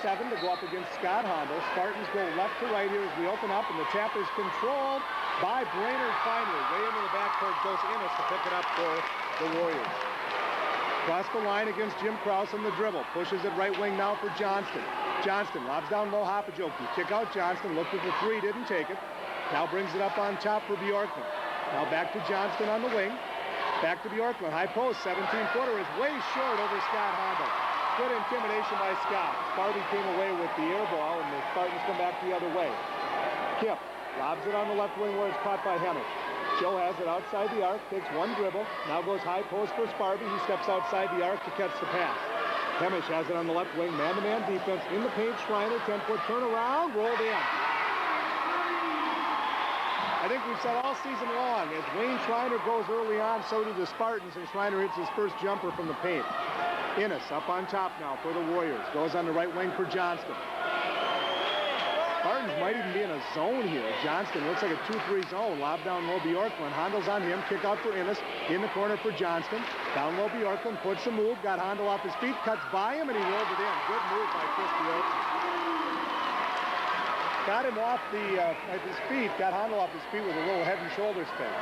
7 to go up against Scott Hondo. Spartans go left to right here as we open up, and the tap is controlled by Brainerd finally. Way into the backcourt goes Innes to pick it up for the Warriors. Across the line against Jim Krause on the dribble. Pushes it right wing now for Johnston. Johnston lobs down low, Hopajoki. Kick out Johnston, looked at the three, didn't take it. Now brings it up on top for Bjorklund. Now back to Johnston on the wing. Back to Bjorklund. High post, 17-footer is way short over Scott Hondo. Good intimidation by Scott. Sparby came away with the air ball, and the Spartans come back the other way. Kip lobs it on the left wing where it's caught by Hemmich. Joe has it outside the arc, takes one dribble. Now goes high post for Sparby. He steps outside the arc to catch the pass. Hemmich has it on the left wing. Man-to-man defense. In the paint, Schreiner, 10-foot turnaround, rolled in. I think we've said all season long, as Wayne Schreiner goes early on, so do the Spartans, and Schreiner hits his first jumper from the paint. Innes up on top now for the Warriors. Goes on the right wing for Johnston. Spartans might even be in a zone here. Johnston looks like a 2-3 zone. Lob down low Bjorklund. Hondo's on him. Kick out for Innes. In the corner for Johnston. Down low Bjorklund. Puts a move. Got Hondo off his feet. Cuts by him, and he rolled it in. Good move by Chris Bjorklund. Got him off at his feet. Got Hondo off his feet with a little head and shoulder spin.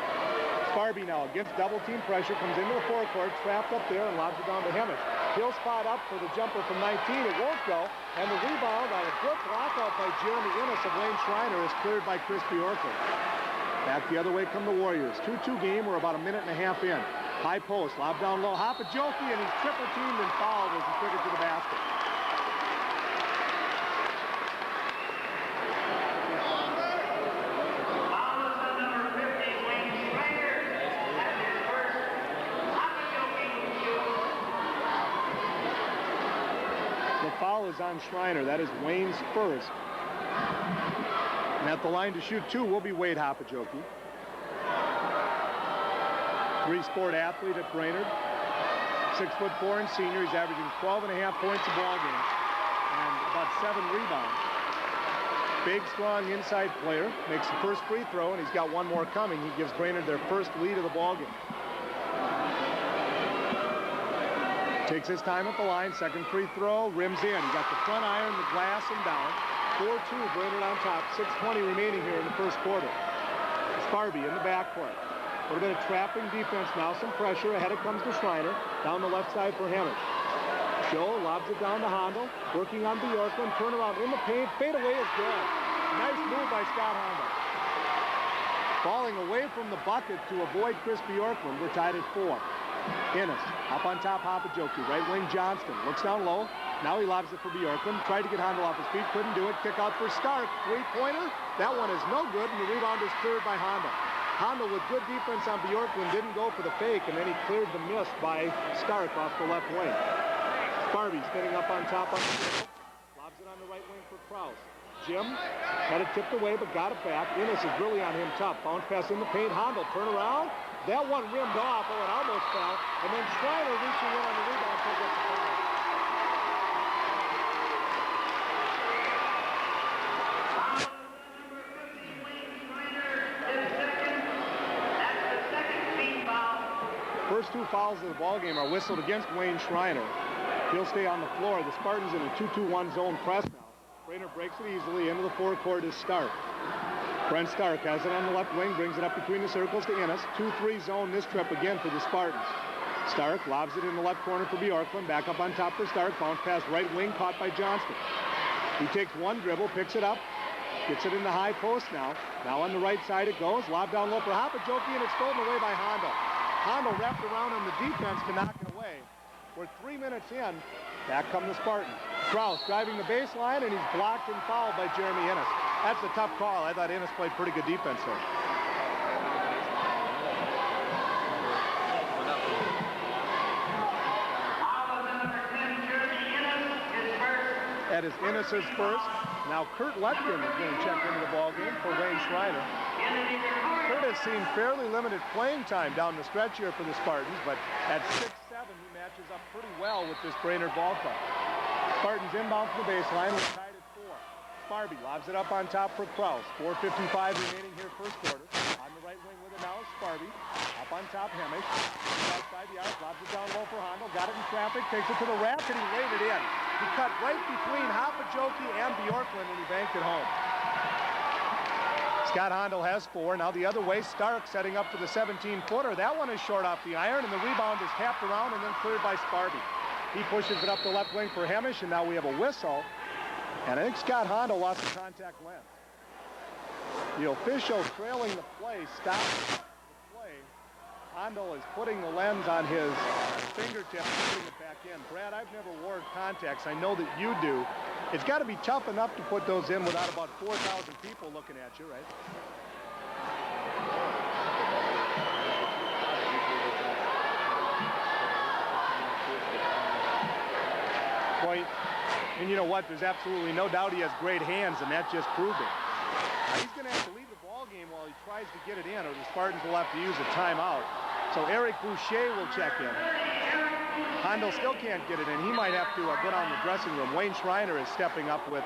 Sparby now against double team pressure. Comes into the forecourt. Trapped up there and lobs it down to Hemmich. He'll spot up for the jumper from 19. It won't go. And the rebound on a good block out by Jeremy Innes of Wayne Schreiner is cleared by Chris Bjorklund. Back the other way come the Warriors. 2-2 game. We're about a minute and a half in. High post. Lob down low. Hopajoki, and he's triple teamed and fouled as he took it to the basket. Foul is on Schreiner. That is Wayne's first. And at the line to shoot two will be Wade Hopajoki. Three-sport athlete at Brainerd. 6'4" and senior. He's averaging 12.5 points a ball game and about 7 rebounds. Big, strong inside player. Makes the first free throw, and he's got one more coming. He gives Brainerd their first lead of the ball game. Takes his time at the line. Second free throw. Rims in. He got the front iron, the glass, and down. 4-2. Brainerd on top. 6:20 remaining here in the first quarter. Sparby in the backcourt. A little bit of trapping defense now. Some pressure. Ahead it comes to Schreiner. Down the left side for Hemmich. Joe lobs it down to Hondo. Working on Bjorklund. Turnaround in the paint. Fade away is good. Nice move by Scott Hondo. Falling away from the bucket to avoid Chris Bjorklund. We're tied at 4. Innes up on top, Hopajoki. Right wing Johnston looks down low. Now he lobs it for Bjorklund. Tried to get Hondo off his feet, couldn't do it. Kick out for Stark. Three-pointer. That one is no good, and the rebound is cleared by Hondo. Hondo with good defense on Bjorklund didn't go for the fake, and then he cleared the miss by Stark off the left wing. Sparby spinning up on top on the dribble. Lobs it on the right wing for Krause. Jim had it tipped away, but got it back. Innes is really on him tough. Bounce pass in the paint. Hondo turn around. That one rimmed off. Oh, it almost fell. And then Schreiner reaching in on the rebound to get the foul. First two fouls of the ballgame are whistled against Wayne Schreiner. He'll stay on the floor. The Spartans in a 2-2-1 zone press now. Brainerd breaks it easily. Into the forecourt is Stark. Brent Stark has it on the left wing, brings it up between the circles to Innes. 2-3 zone this trip again for the Spartans. Stark lobs it in the left corner for Bjorklund. Back up on top for Stark. Bounce pass right wing, caught by Johnston. He takes one dribble, picks it up, gets it in the high post now. Now on the right side it goes. Lob down low for Hopajoki, and it's stolen away by Hondo. Hondo wrapped around on the defense to knock it away. We're 3 minutes in. Back come the Spartans. Krause driving the baseline, and he's blocked and fouled by Jeremy Innes. That's a tough call. I thought Innes played pretty good defense there. That is Innes' first. Now Kurt Letkin is going to check into the ballgame for Wayne Schreiner. Kurt has seen fairly limited playing time down the stretch here for the Spartans, but at 6'7", he matches up pretty well with this Brainerd ball club. Spartans inbound from the baseline. We're tied at 4. Sparby lobs it up on top for Krause. 4:55 remaining here first quarter. On the right wing with it now is Sparby. Up on top, Hemmich. Outside the arc, lobs it down low for Hondo. Got it in traffic, takes it to the rack, and he laid it in. He cut right between Hopajoki Hopajoki and Bjorklund, and he banked it home. Scott Hondel has 4. Now the other way, Stark setting up for the 17-footer. That one is short off the iron, and the rebound is tapped around and then cleared by Sparby. He pushes it up the left wing for Hemish, and now we have a whistle. And I think Scott Hondel lost the contact lens. The official trailing the play stops the play. Hondel is putting the lens on his fingertip and putting it back in. Brad, I've never worn contacts. I know that you do. It's got to be tough enough to put those in without about 4,000 people looking at you, right? Boy, and you know what? There's absolutely no doubt he has great hands, and that just proved it. Now he's going to have to leave the ball game while he tries to get it in, or the Spartans will have to use a timeout. So Eric Boucher will check in. Hondel still can't get it in. He might have to get on the dressing room. Wayne Schreiner is stepping up with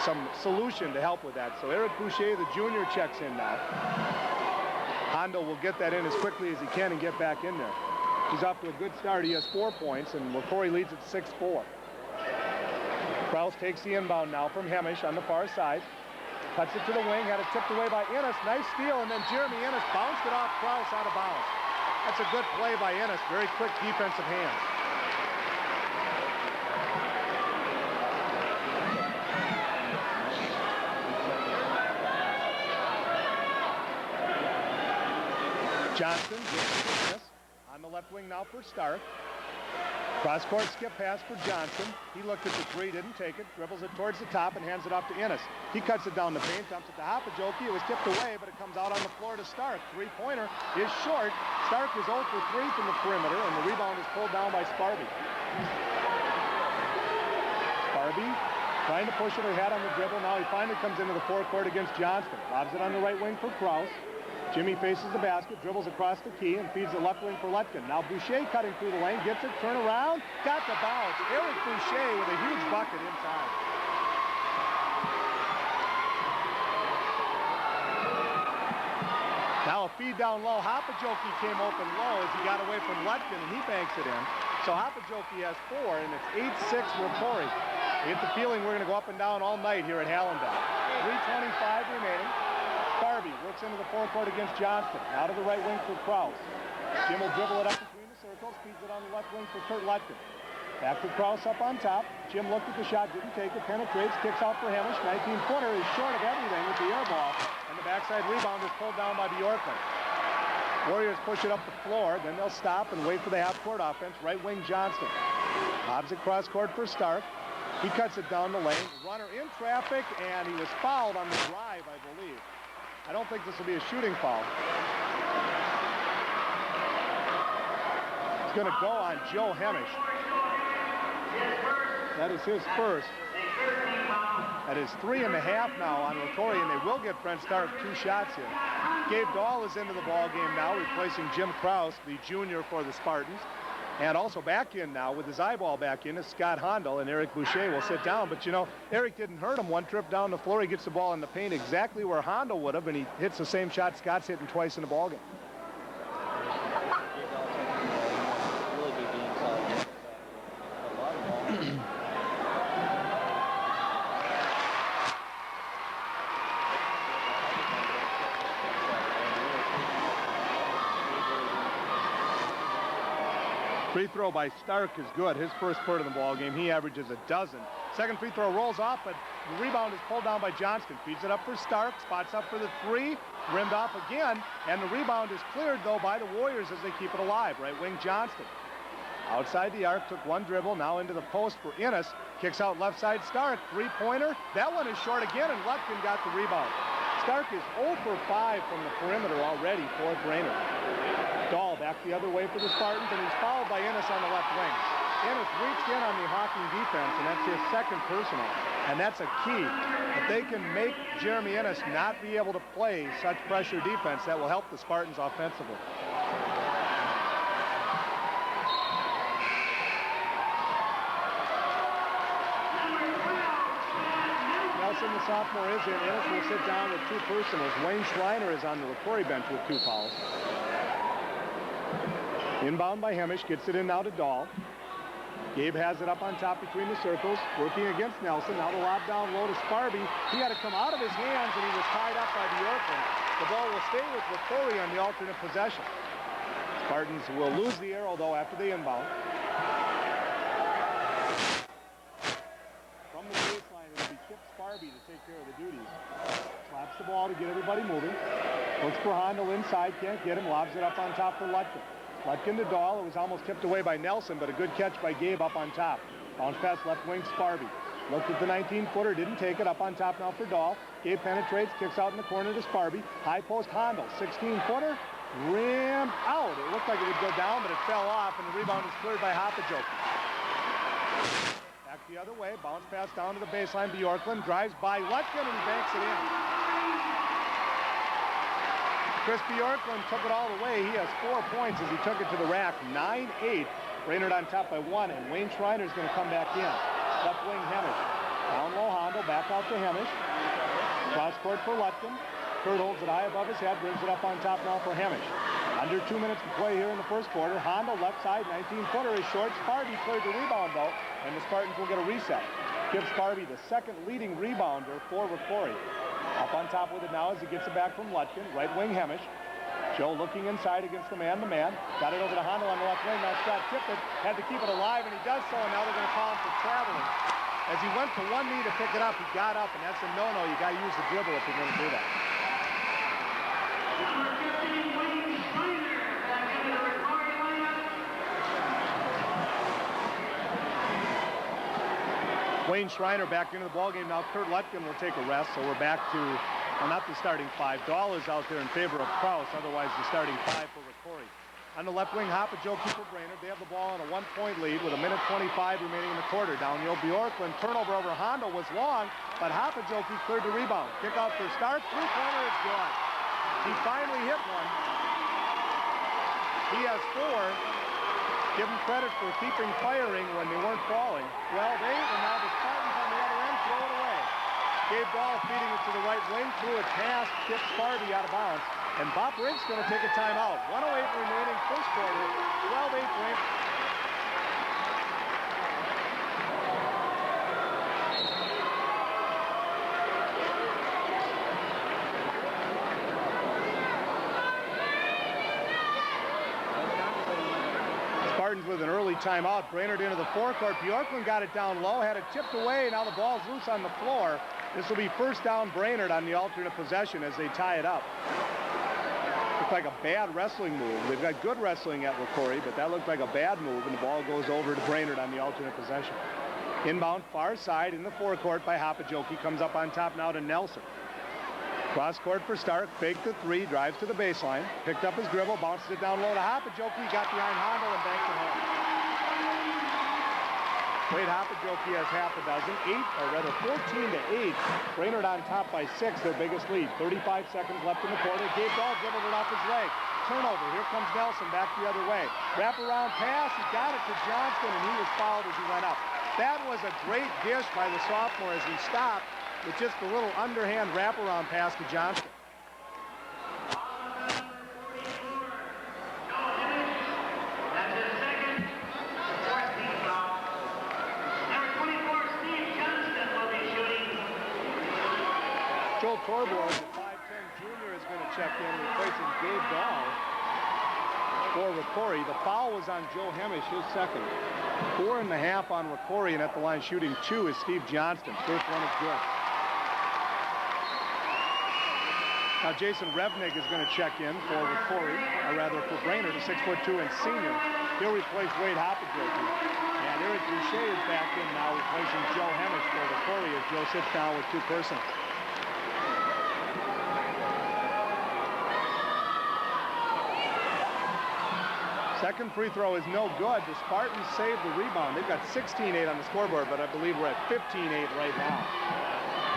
some solution to help with that. So Eric Boucher, the junior, checks in now. Hondel will get that in as quickly as he can and get back in there. He's off to a good start. He has 4 points, and ROCORI leads at 6-4. Kraus takes the inbound now from Hemish on the far side. Cuts it to the wing, had it tipped away by Innes. Nice steal, and then Jeremy Innes bounced it off Kraus out of bounds. That's a good play by Innes. Very quick defensive hands. Johnson gets on the left wing now for Stark. Cross-court skip pass for Johnson. He looked at the 3, didn't take it, dribbles it towards the top and hands it off to Innes. He cuts it down the paint, dumps it to Hopajoki. It was tipped away, but it comes out on the floor to Stark. 3-pointer is short. Stark is 0 for 3 from the perimeter, and the rebound is pulled down by Sparby. Sparby trying to push it ahead on the dribble. Now he finally comes into the forecourt against Johnston. Lobs it on the right wing for Kraus. Jimmy faces the basket, dribbles across the key, and feeds the left wing for Letkin. Now Boucher cutting through the lane, gets it, turn around, got the bounce. Eric Boucher with a huge bucket inside. Now a feed down low. Hopajoki came open low as he got away from Letkin, and he banks it in. So Hopajoki has 4, and it's 8-6 ROCORI. I get the feeling we're going to go up and down all night here at Hallandale. 3:25 remaining. Sparby works into the forecourt against Johnston. Out of the right wing for Kraus. Jim will dribble it up between the circles, feeds it on the left wing for Kurt Letkin. Back to Kraus up on top. Jim looked at the shot, didn't take it, penetrates, kicks out for Hemish. 19-footer is short of everything with the air ball. And the backside rebound is pulled down by Bjorklund. Warriors push it up the floor, then they'll stop and wait for the half-court offense. Right wing Johnston. Lobs it cross-court for Stark. He cuts it down the lane. Runner in traffic, and he was fouled on the drive, I believe. I don't think this will be a shooting foul. It's going to go on Joe Hemish. That is his first. That is 3.5 now on ROCORI, and they will get Brent Stark 2 shots here. Gabe Dahl is into the ball game now, replacing Jim Kraus, the junior for the Spartans. And also back in now with his eyeball back in is Scott Hondel, and Eric Boucher will sit down. But, you know, Eric didn't hurt him. One trip down the floor, he gets the ball in the paint exactly where Hondel would have, and he hits the same shot Scott's hitting twice in the ball game. Free throw by Stark is good. His first quarter of the ball game, he averages a dozen. Second free throw rolls off, but the rebound is pulled down by Johnston. Feeds it up for Stark, spots up for the 3, rimmed off again, and the rebound is cleared, though, by the Warriors as they keep it alive. Right wing Johnston. Outside the arc, took one dribble, now into the post for Innes. Kicks out left side Stark, 3-pointer. That one is short again, and Letkin got the rebound. Stark is 0 for 5 from the perimeter already for Brainerd. Dahl back the other way for the Spartans, and he's fouled by Innes on the left wing. Innes reached in on the Hawking defense, and that's his second personal. And that's a key. If they can make Jeremy Innes not be able to play such pressure defense, that will help the Spartans offensively. Nelson, the sophomore, is in. Innes will sit down with 2 personals. Wayne Schreiner is on the ROCORI bench with 2 fouls. Inbound by Hemish, gets it in now to Dahl. Gabe has it up on top between the circles, working against Nelson. Now the lob down low to Sparby. He had to come out of his hands, and he was tied up by Bjorklund. The ball will stay with ROCORI on the alternate possession. Spartans will lose the arrow, though, after the inbound. From the baseline, it will be Kip Sparby to take care of the duties. Slaps the ball to get everybody moving. Looks for Hondo inside, can't get him. Lobs it up on top for Lutkin. Lutkin to Dahl. It was almost tipped away by Nelson, but a good catch by Gabe up on top. Bounce pass left wing, Sparby. Looked at the 19-footer, didn't take it. Up on top now for Dahl. Gabe penetrates, kicks out in the corner to Sparby. High post Hondo, 16-footer. Rimmed out. It looked like it would go down, but it fell off, and the rebound is cleared by Hopajoki. Back the other way. Bounce pass down to the baseline. Bjorklund drives by Lutkin, and he banks it in. Chris Bjorklund took it all the way. He has 4 points as he took it to the rack. 9-8. Brainerd on top by 1, and Wayne Schreiner's going to come back in. Left wing Hemish. Down low Hondo, back out to Hemish. Cross court for Lutkin. Kurt holds it high above his head, brings it up on top now for Hemish. Under 2 minutes to play here in the first quarter. Hondo left side, 19-footer is short. Sparby cleared the rebound though, and the Spartans will get a reset. Kip Sparby, the second leading rebounder for ROCORI. Up on top with it now as he gets it back from Lutkin. Right wing Hemish. Joe looking inside against the man-to-man. Got it over to Hondo on the left wing. Now Scott tipped it. Had to keep it alive, and he does so, and now they're going to call him for traveling. As he went to one knee to pick it up, he got up, and that's a no-no. You got to use the dribble if you're going to do that. Wayne Schreiner back into the ballgame now. Kurt Lutkin will take a rest, so we're back to, well, not the starting 5. Dahl is out there in favor of Kraus, otherwise the starting 5 for ROCORI. On the left wing, Hopajoki for Brainerd. They have the ball on a 1-point lead with 1:25 remaining in the quarter. Down Neil Bjorklund. Turnover over Hondo was long, but Hopajoki cleared the rebound. Kick out for Stark. Three-pointer is good. He finally hit one. He has 4. Give him credit for keeping firing when they weren't falling. 12-8, and now the Spartans on the other end throw it away. Gabe Dahl feeding it to the right wing, threw it past Kip Sparby out of bounds. And Bob Rick's going to take a timeout. 1:08 remaining first quarter, 12-8 Brainerd. Spartans with an early timeout. Brainerd into the forecourt. Bjorklund got it down low, had it tipped away. Now the ball's loose on the floor. This will be first down Brainerd on the alternate possession as they tie it up. Looked like a bad wrestling move. They've got good wrestling at ROCORI, but that looked like a bad move, and the ball goes over to Brainerd on the alternate possession. Inbound far side in the forecourt by Hopajoki. Comes up on top now to Nelson. Cross court for Stark, faked the 3, drives to the baseline, picked up his dribble, bounces it down low to Hopajoki, got behind Hondo and banked it home. Wade Hopajoki has half a dozen, 14-8. Brainerd on top by 6, their biggest lead. 35 seconds left in the quarter. Gabe Dahl dribbled it off his leg. Turnover, here comes Nelson back the other way. Wraparound pass, he got it to Johnston, and he was fouled as he went up. That was a great dish by the sophomore as he stopped with just a little underhand wraparound pass to Johnston. Joel Torborg, the 5'10 junior, is going to check in, replacing Gabe Dahl for ROCORI. The foul was on Joe Hemish, his second. 4.5 on ROCORI, and at the line shooting 2 is Steve Johnston. First one is good. Now Jason Revnig is going to check in for ROCORI, or rather for Brainerd, a 6'2" and senior. He'll replace Wade Hopajoki. And Eric Boucher is back in now, replacing Joe Hemish for ROCORI as Joe sits down with 2 persons. Second free throw is no good. The Spartans saved the rebound. They've got 16-8 on the scoreboard, but I believe we're at 15-8 right now.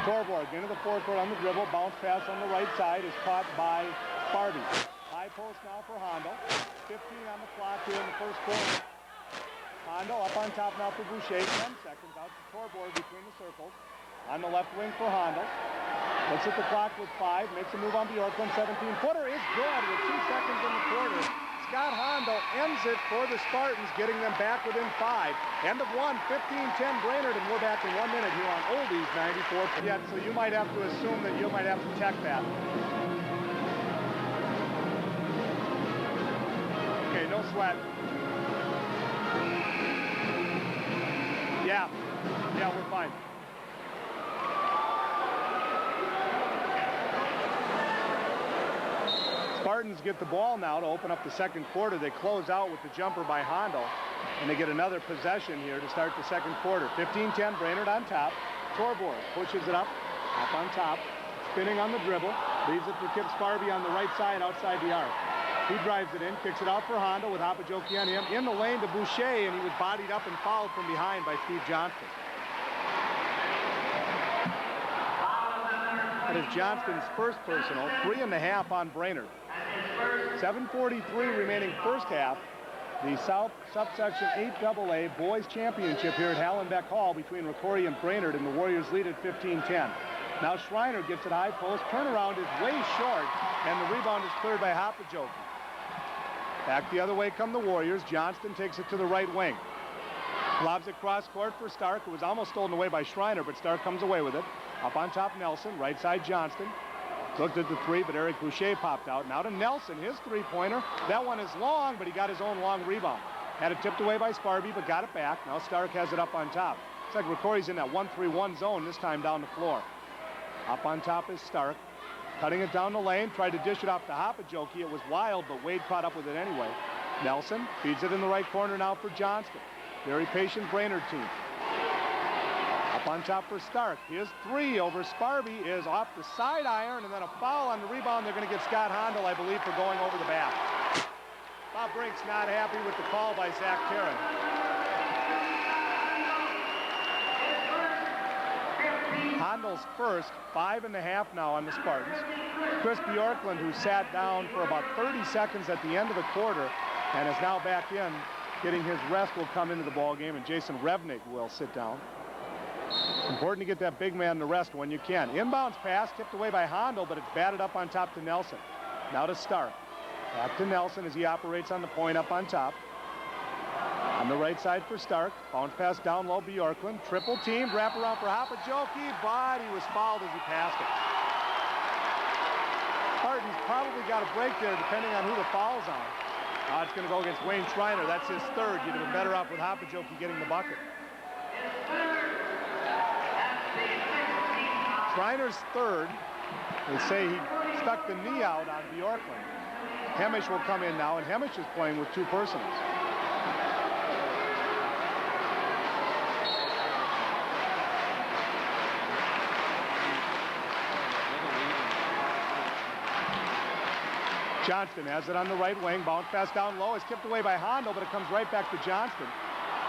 Torborg into the forecourt on the dribble. Bounce pass on the right side is caught by Sparby. High post now for Hondo. 15 on the clock here in the first quarter. Hondo up on top now for Boucher. 10 seconds out to Torborg between the circles. On the left wing for Hondo. Looks at the clock with 5. Makes a move on Bjorklund. 17-footer is good with 2 seconds in the quarter. Scott Hondo ends it for the Spartans, getting them back within 5. End of one, 15-10 Brainerd, and we're back in 1 minute here on Oldies 94. Yeah, so you might have to assume that you might have to tech that. Okay, no sweat. Yeah, we're fine. Spartans get the ball now to open up the second quarter. They close out with the jumper by Hondo, and they get another possession here to start the second quarter. 15-10, Brainerd on top. Torborg pushes it up on top, spinning on the dribble, leaves it for Kip Sparby on the right side outside the arc. He drives it in, kicks it out for Hondo with Hopojoki on him. In the lane to Boucher, and he was bodied up and fouled from behind by Steve Johnston. That is Johnston's first personal, 3.5 on Brainerd. 7:43 remaining first half. The South Subsection 8AA Boys Championship here at Hallenbeck Hall between ROCORI and Brainerd, and the Warriors lead at 15-10. Now Schreiner gets it high post. Turnaround is way short, and the rebound is cleared by Hopojoki. Back the other way come the Warriors. Johnston takes it to the right wing. Lobs it cross court for Stark. It was almost stolen away by Schreiner, but Stark comes away with it. Up on top, Nelson. Right side, Johnston. Looked at the three, but Eric Boucher popped out. Now to Nelson, his three-pointer. That one is long, but he got his own long rebound. Had it tipped away by Sparby, but got it back. Now Stark has it up on top. It's like ROCORI's in that 1-3-1 zone, this time down the floor. Up on top is Stark. Cutting it down the lane, tried to dish it off to Hopojoki. It was wild, but Wade caught up with it anyway. Nelson feeds it in the right corner now for Johnston. Very patient Brainerd team. Up on top for Stark. His three over Sparby is off the side iron, and then a foul on the rebound. They're going to get Scott Hondo, I believe, for going over the bat. Bob Brink's not happy with the call by Zach Tarrant. Hondo's first, 5.5 now on the Spartans. Chris Bjorklund, who sat down for about 30 seconds at the end of the quarter and is now back in, getting his rest, will come into the ball game, and Jason Revnick will sit down. It's important to get that big man the rest when you can. Inbounds pass, tipped away by Hondo, but it's batted up on top to Nelson. Now to Stark. Back to Nelson as he operates on the point up on top. On the right side for Stark. Bounce pass down low, Bjorklund. Triple team, wrap around for Hopojoki, but he was fouled as he passed it. Spartans probably got a break there depending on who the foul's on. It's going to go against Wayne Schreiner. That's his third. You'd have been better off with Hopojoki getting the bucket. Schreiner's third. They say he stuck the knee out on Bjorklund. Hemish will come in now, and Hemish is playing with two personals. Johnston has it on the right wing. Bounce pass down low. Is tipped away by Hondo, but it comes right back to Johnston.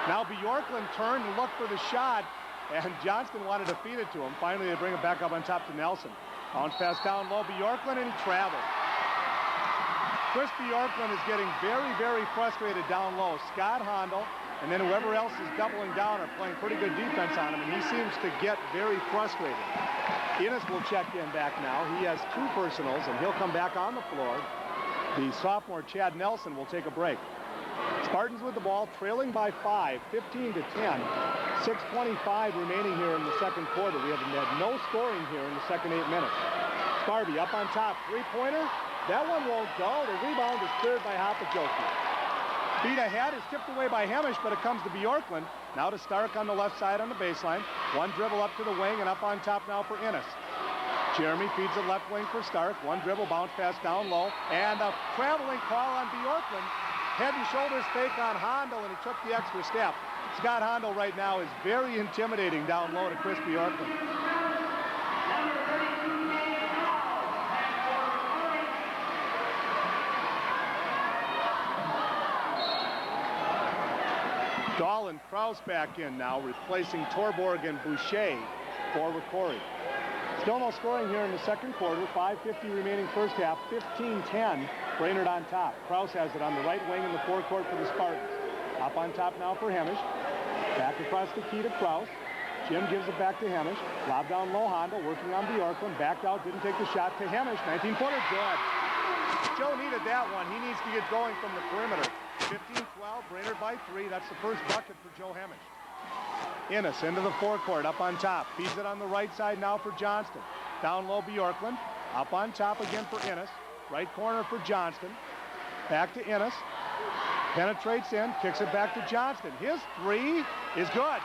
Now Bjorklund turned and looked for the shot, and Johnston wanted to feed it to him. Finally, they bring it back up on top to Nelson. Bounce pass down low. Bjorklund, and he traveled. Chris Bjorklund is getting very, very frustrated down low. Scott Hondo and then whoever else is doubling down are playing pretty good defense on him, and he seems to get very frustrated. Innes will check in back now. He has two personals, and he'll come back on the floor. The sophomore Chad Nelson will take a break. Spartans with the ball, trailing by 5, 15-10. 6:25 remaining here in the second quarter. We have had no scoring here in the second 8 minutes. Sparby up on top, three-pointer. That one won't go. The rebound is cleared by Hopojoki. Feed ahead is tipped away by Hemish, but it comes to Bjorklund. Now to Stark on the left side on the baseline. One dribble up to the wing, and up on top now for Innes. Jeremy feeds it left wing for Stark. One dribble, bounce pass down low, and a traveling call on Bjorklund. Head and shoulders fake on Hondo, and he took the extra step. Scott Hondo right now is very intimidating down low to Chris Bjorklund. Dahl and Kraus back in now, replacing Torborg and Boucher for ROCORI. Still no scoring here in the second quarter. 5:50 remaining first half. 15-10. Brainerd on top. Kraus has it on the right wing in the forecourt for the Spartans. Up on top now for Hemish. Back across the key to Kraus. Jim gives it back to Hemish. Lob down low, Hondo working on Bjorklund. Backed out, didn't take the shot to Hemish. 19-footer, good. Joe needed that one. He needs to get going from the perimeter. 15-12, Brainerd by 3. That's the first bucket for Joe Hemish. Innes into the forecourt, up on top. Feeds it on the right side now for Johnston. Down low, Bjorklund. Up on top again for Innes. Right corner for Johnston. Back to Innes. Penetrates in, kicks it back to Johnston. His three is good.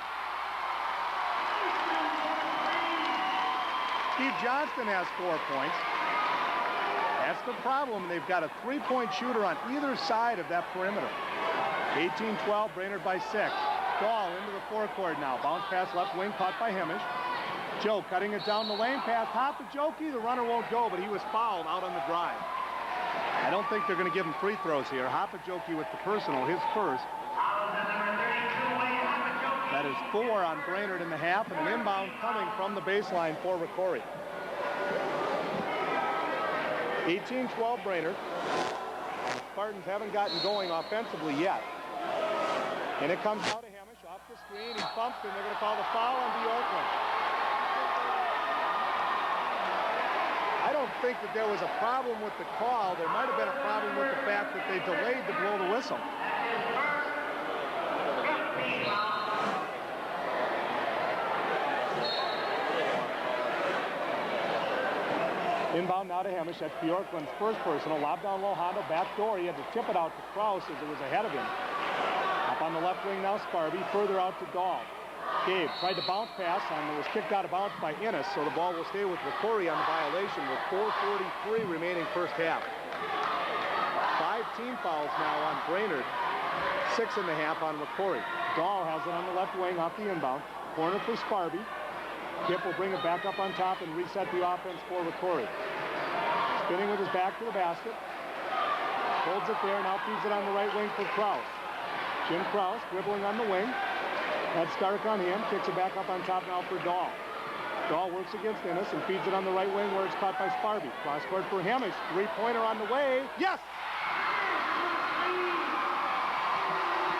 Steve Johnston has 4 points. That's the problem. They've got a three-point shooter on either side of that perimeter. 18-12, Brainerd by 6. Dahl into the forecourt now. Bounce pass left wing, caught by Hemish. Joe cutting it down the lane, pass top to Jokey. The runner won't go, but he was fouled out on the drive. I don't think they're going to give him free throws here. Hopajoki with the personal, his first. That is 4 on Brainerd in the half, and an inbound coming from the baseline for ROCORI. 18-12 Brainerd. The Spartans haven't gotten going offensively yet. And it comes out to Hemish off the screen. He bumps, and they're going to call the foul on Bjorklund. I don't think that there was a problem with the call. There might have been a problem with the fact that they delayed to blow the whistle. Inbound now to Hemish. That's Bjorklund's first personal. Lob down low, Hondo, back door. He had to tip it out to Kraus as it was ahead of him. Up on the left wing now, Sparby. Further out to Dahl. Gabe tried to bounce pass and it was kicked out of bounds by Innes, so the ball will stay with ROCORI on the violation with 4:43 remaining first half. 5 team fouls now on Brainerd. 6.5 on ROCORI. Dahl has it on the left wing off the inbound. Corner for Sparby. Kip will bring it back up on top and reset the offense for ROCORI. Spinning with his back to the basket. Holds it there, now feeds it on the right wing for Kraus. Jim Kraus dribbling on the wing. That's Stark on him, kicks it back up on top now for Dahl. Dahl works against Innes and feeds it on the right wing where it's caught by Sparby. Cross court for Hemish, three-pointer on the way. Yes!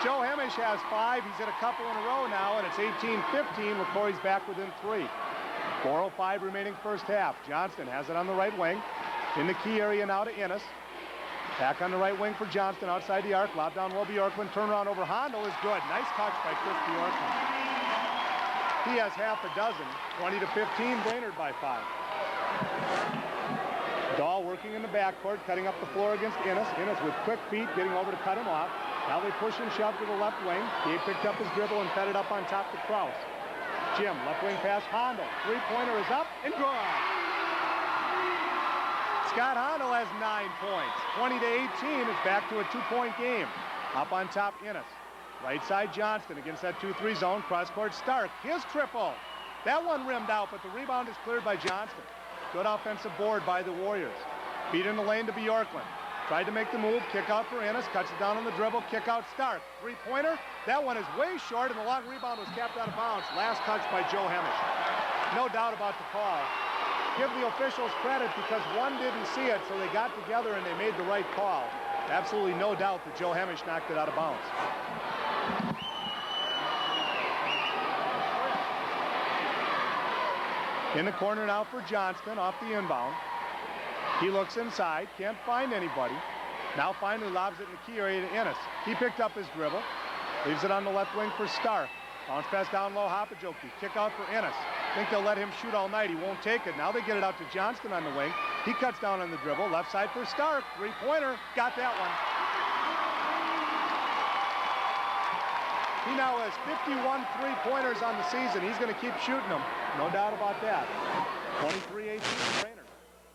Joe Hemish has 5. He's hit a couple in a row now, and it's 18-15. ROCORI's back within 3. 4:05 remaining first half. Johnston has it on the right wing. In the key area now to Innes. Back on the right wing for Johnston outside the arc. Lob down low, Bjorklund. Turnaround over Hondo is good. Nice catch by Chris Bjorklund. He has half a dozen. 20-15, Brainerd by 5. Dahl working in the backcourt, cutting up the floor against Innes. Innes with quick feet, getting over to cut him off. Now they push and shove to the left wing. Gabe picked up his dribble and fed it up on top to Kraus. Jim, left wing pass, Hondo. Three-pointer is up and good. Scott Hondo has 9 points. 20-18, it's back to a 2-point game. Up on top, Innes. Right side, Johnston against that 2-3 zone. Cross-court, Stark. His triple. That one rimmed out, but the rebound is cleared by Johnston. Good offensive board by the Warriors. Feed in the lane to Bjorklund. Tried to make the move, kick out for Innes, cuts it down on the dribble, kick out Stark. Three-pointer, that one is way short, and the long rebound was capped out of bounds. Last touch by Joe Hemish. No doubt about the call. Give the officials credit because one didn't see it, so they got together and they made the right call. Absolutely no doubt that Joe Hemish knocked it out of bounds. In the corner now for Johnston off the inbound. He looks inside, can't find anybody. Now finally lobs it in the key area to Innes. He picked up his dribble, leaves it on the left wing for Stark. Bounce pass down low, Hopajoki. Kick out for Innes. Think they'll let him shoot all night. He won't take it. Now they get it out to Johnston on the wing. He cuts down on the dribble. Left side for Stark. Three-pointer. Got that one. He now has 51 three-pointers on the season. He's going to keep shooting them. No doubt about that. 23-18 Brainerd.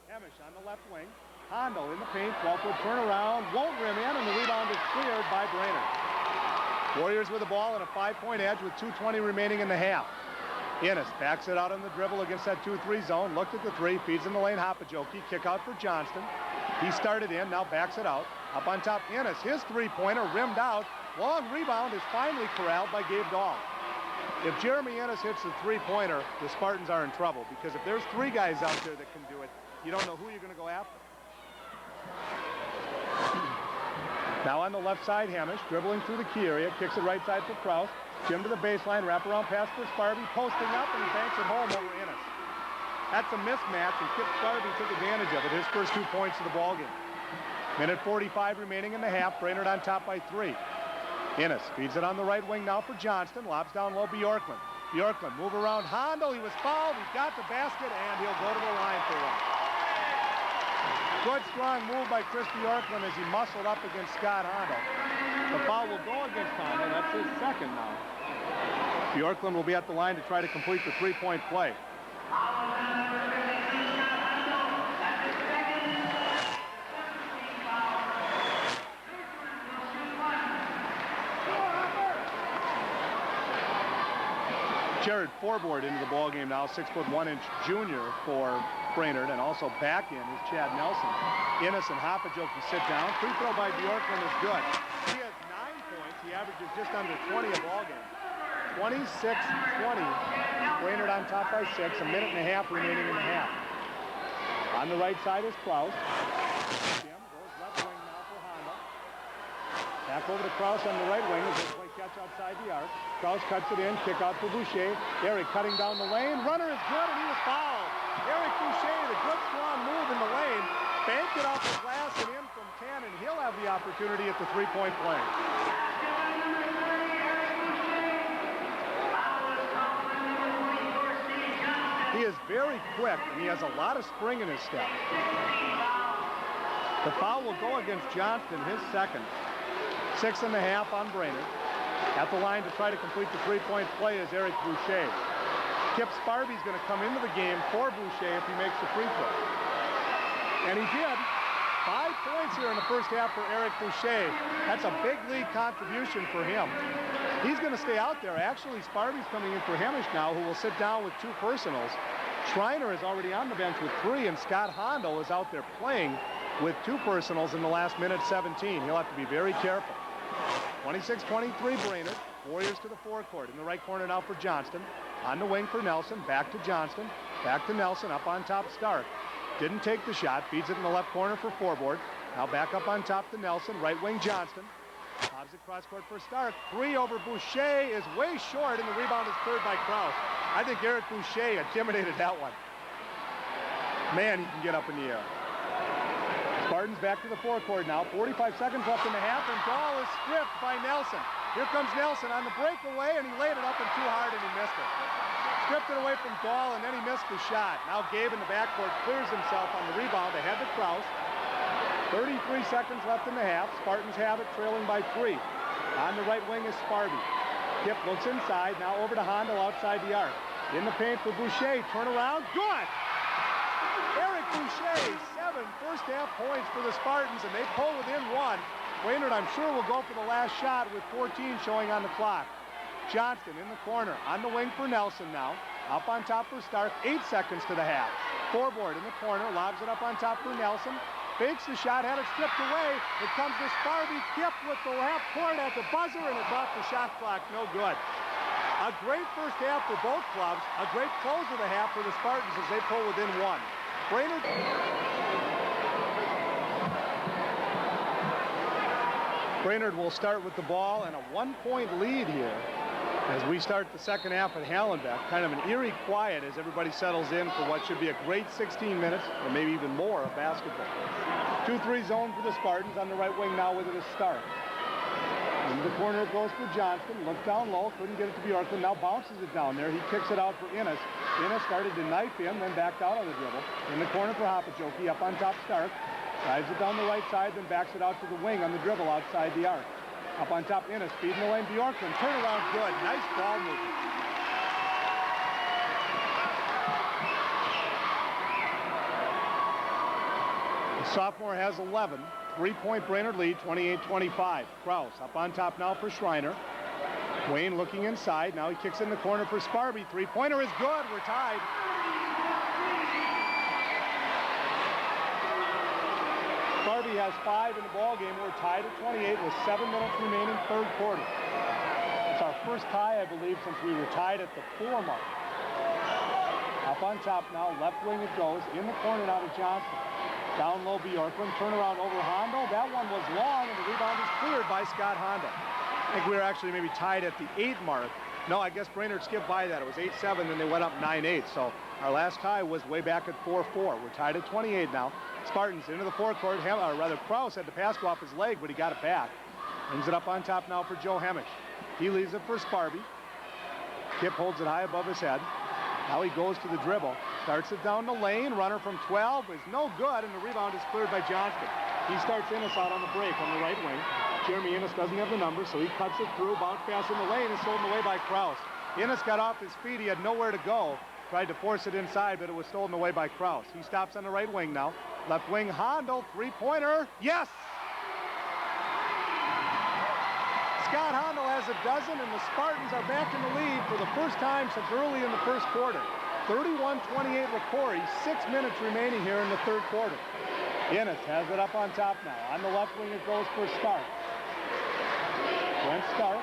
Hemish on the left wing. Hondo in the paint. 12-foot turnaround. Won't rim in, and the rebound is cleared by Brainerd. Warriors with the ball and a 5-point edge with 2:20 remaining in the half. Innes backs it out on the dribble against that 2-3 zone. Looked at the three, feeds in the lane, Hopajoki. Kick out for Johnston. He started in, now backs it out. Up on top, Innes. His three-pointer rimmed out. Long rebound is finally corralled by Gabe Dahl. If Jeremy Innes hits the three-pointer, the Spartans are in trouble because if there's 3 guys out there that can do it, you don't know who you're going to go after. Now on the left side, Hemish, dribbling through the key area, kicks it right side for Kraus. Jim to the baseline, wraparound pass for Sparby, posting up, and he banks it home over Innes. That's a mismatch, and Kip Sparby took advantage of it, his first 2 points of the ballgame. Minute 45 remaining in the half. Brainerd on top by 3. Innes feeds it on the right wing now for Johnston. Lobs down low, Bjorklund. Bjorklund move around Hondo. He was fouled. He's got the basket, and he'll go to the line for one. Good, strong move by Chris Bjorklund as he muscled up against Scott Hondo. The foul will go against Hondo. That's his second now. Bjorklund will be at the line to try to complete the three-point play. Jared Forboard into the ballgame now, 6'1" junior for Brainerd, and also back in is Chad Nelson. Innes and Hopajoki sit down. Free throw by Bjorklund is good. He has 9 points. He averages just under 20 a ballgame. 26-20. Brainerd on top by 6. A minute and a half remaining in the half. On the right side is Kraus. Jim goes left wing now for Hondo. Back over to Kraus on the right wing as they play catch outside the arc. Kraus cuts it in, kick out for Boucher. Eric cutting down the lane. Runner is good, and he was fouled. Eric Boucher, the good strong move in the lane. Banked it off the glass and in from 10, and he'll have the opportunity at the three-point play. He is very quick, and he has a lot of spring in his step. The foul will go against Johnston, his second. 6.5 on Brainerd. At the line to try to complete the three-point play is Eric Boucher. Kip Sparby's going to come into the game for Boucher if he makes the free throw. And he did. 5 points here in the first half for Eric Boucher. That's a big league contribution for him. He's going to stay out there. Actually, Sparby's coming in for Hemish now, who will sit down with 2 personals. Schreiner is already on the bench with 3, and Scott Hondo is out there playing with 2 personals in the last minute 17. He'll have to be very careful. 26-23 Brainerd. Warriors to the forecourt. In the right corner now for Johnston. On the wing for Nelson. Back to Johnston. Back to Nelson. Up on top Stark. Didn't take the shot. Feeds it in the left corner for Forboard. Now back up on top to Nelson. Right wing Johnston. Lobs it cross court for Stark. 3 over Boucher is way short, and the rebound is cleared by Kraus. I think Eric Boucher intimidated that one. Man, he can get up in the air. Spartans back to the forecourt now. 45 seconds left in the half, and Dahl is stripped by Nelson. Here comes Nelson on the breakaway, and he laid it up and too hard, and he missed it. Stripped it away from Dahl, and then he missed the shot. Now Gabe in the backcourt clears himself on the rebound ahead to Kraus. 33 seconds left in the half. Spartans have it, trailing by 3. On the right wing is Sparby. Kip looks inside, now over to Hondo outside the arc. In the paint for Boucher, turn around, good! Eric Boucher, 7 first half points for the Spartans, and they pull within 1. Brainerd, I'm sure, will go for the last shot with 14 showing on the clock. Johnston in the corner, on the wing for Nelson now. Up on top for Stark, 8 seconds to the half. Forboard in the corner, lobs it up on top for Nelson. Fakes the shot, had it stripped away. It comes to Sparby, Kip with the half court at the buzzer, and it's off the shot clock, no good. A great first half for both clubs, a great close of the half for the Spartans as they pull within 1. Brainerd. Brainerd will start with the ball and a 1-point lead here as we start the second half at Hallenbeck. Kind of an eerie quiet as everybody settles in for what should be a great 16 minutes, or maybe even more, of basketball. 2-3 zone for the Spartans. On the right wing now with it is Stark. Into the corner it goes for Johnston. Looked down low, couldn't get it to Bjorklund. Now bounces it down there. He kicks it out for Innes. Innes started to knife him, then backed out on the dribble. In the corner for Hopajoki. Up on top Stark. Drives it down the right side, then backs it out to the wing on the dribble outside the arc. Up on top Innes, feeding the lane Bjorklund. Turnaround good. Nice ball movement. The sophomore has 11. 3-point Brainerd lead, 28-25. Kraus up on top now for Schreiner. Wayne looking inside. Now he kicks in the corner for Sparby. 3-pointer is good. We're tied. Sparby has 5 in the ball game. We're tied at 28 with 7 minutes remaining, third quarter. It's our first tie, I believe, since we were tied at the 4 mark. Up on top now, left wing it goes. In the corner now to Johnson. Down low Bjorklund, turnaround over Hondo. That one was long, and the rebound is cleared by Scott Hondo. I think we were actually maybe tied at the 8 mark No, I guess Brainerd skipped by that. It was 8-7, then they went up 9-8. So our last tie was way back at 4-4. We're tied at 28 now. Spartans into the forecourt. Or rather, Kraus had the pass go off his leg, but he got it back. Brings it up on top now for Joe Hemish. He leaves it for Sparby. Kip holds it high above his head. Now he goes to the dribble. Starts it down the lane. Runner from 12 is no good, and the rebound is cleared by Johnston. He starts Innes out on the break on the right wing. Jeremy Innes doesn't have the number, so he cuts it through. Bounce pass in the lane is stolen away by Kraus. Innes got off his feet. He had nowhere to go. Tried to force it inside, but it was stolen away by Kraus. He stops on the right wing now. Left wing, Hondo, three-pointer. Yes! Scott Hondo has a dozen, and the Spartans are back in the lead for the first time since early in the first quarter. 31-28 ROCORI, 6 minutes remaining here in the third quarter. Innes has it up on top now. On the left wing it goes for Stark. Brent Stark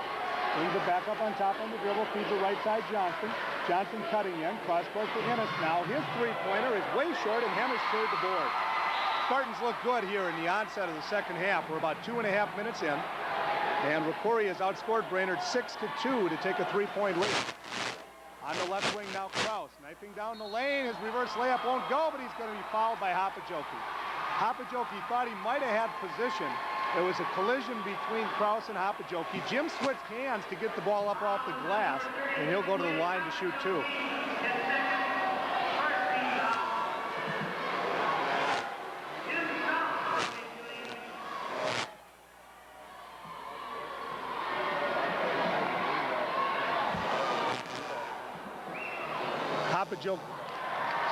brings it back up on top on the dribble, feeds it right side Johnston. Johnson cutting in, cross court for Innes now. His three-pointer is way short, and Hemish cleared the board. Spartans look good here in the onset of the second half. We're about 2.5 minutes in, and ROCORI has outscored Brainerd 6-2 to take a three-point lead. On the left wing now, Kraus knifing down the lane. His reverse layup won't go, but he's going to be fouled by Hopajoki. Hopajoki thought he might have had position. There was a collision between Kraus and Hopajoki. Jim switched hands to get the ball up off the glass, and he'll go to the line to shoot two.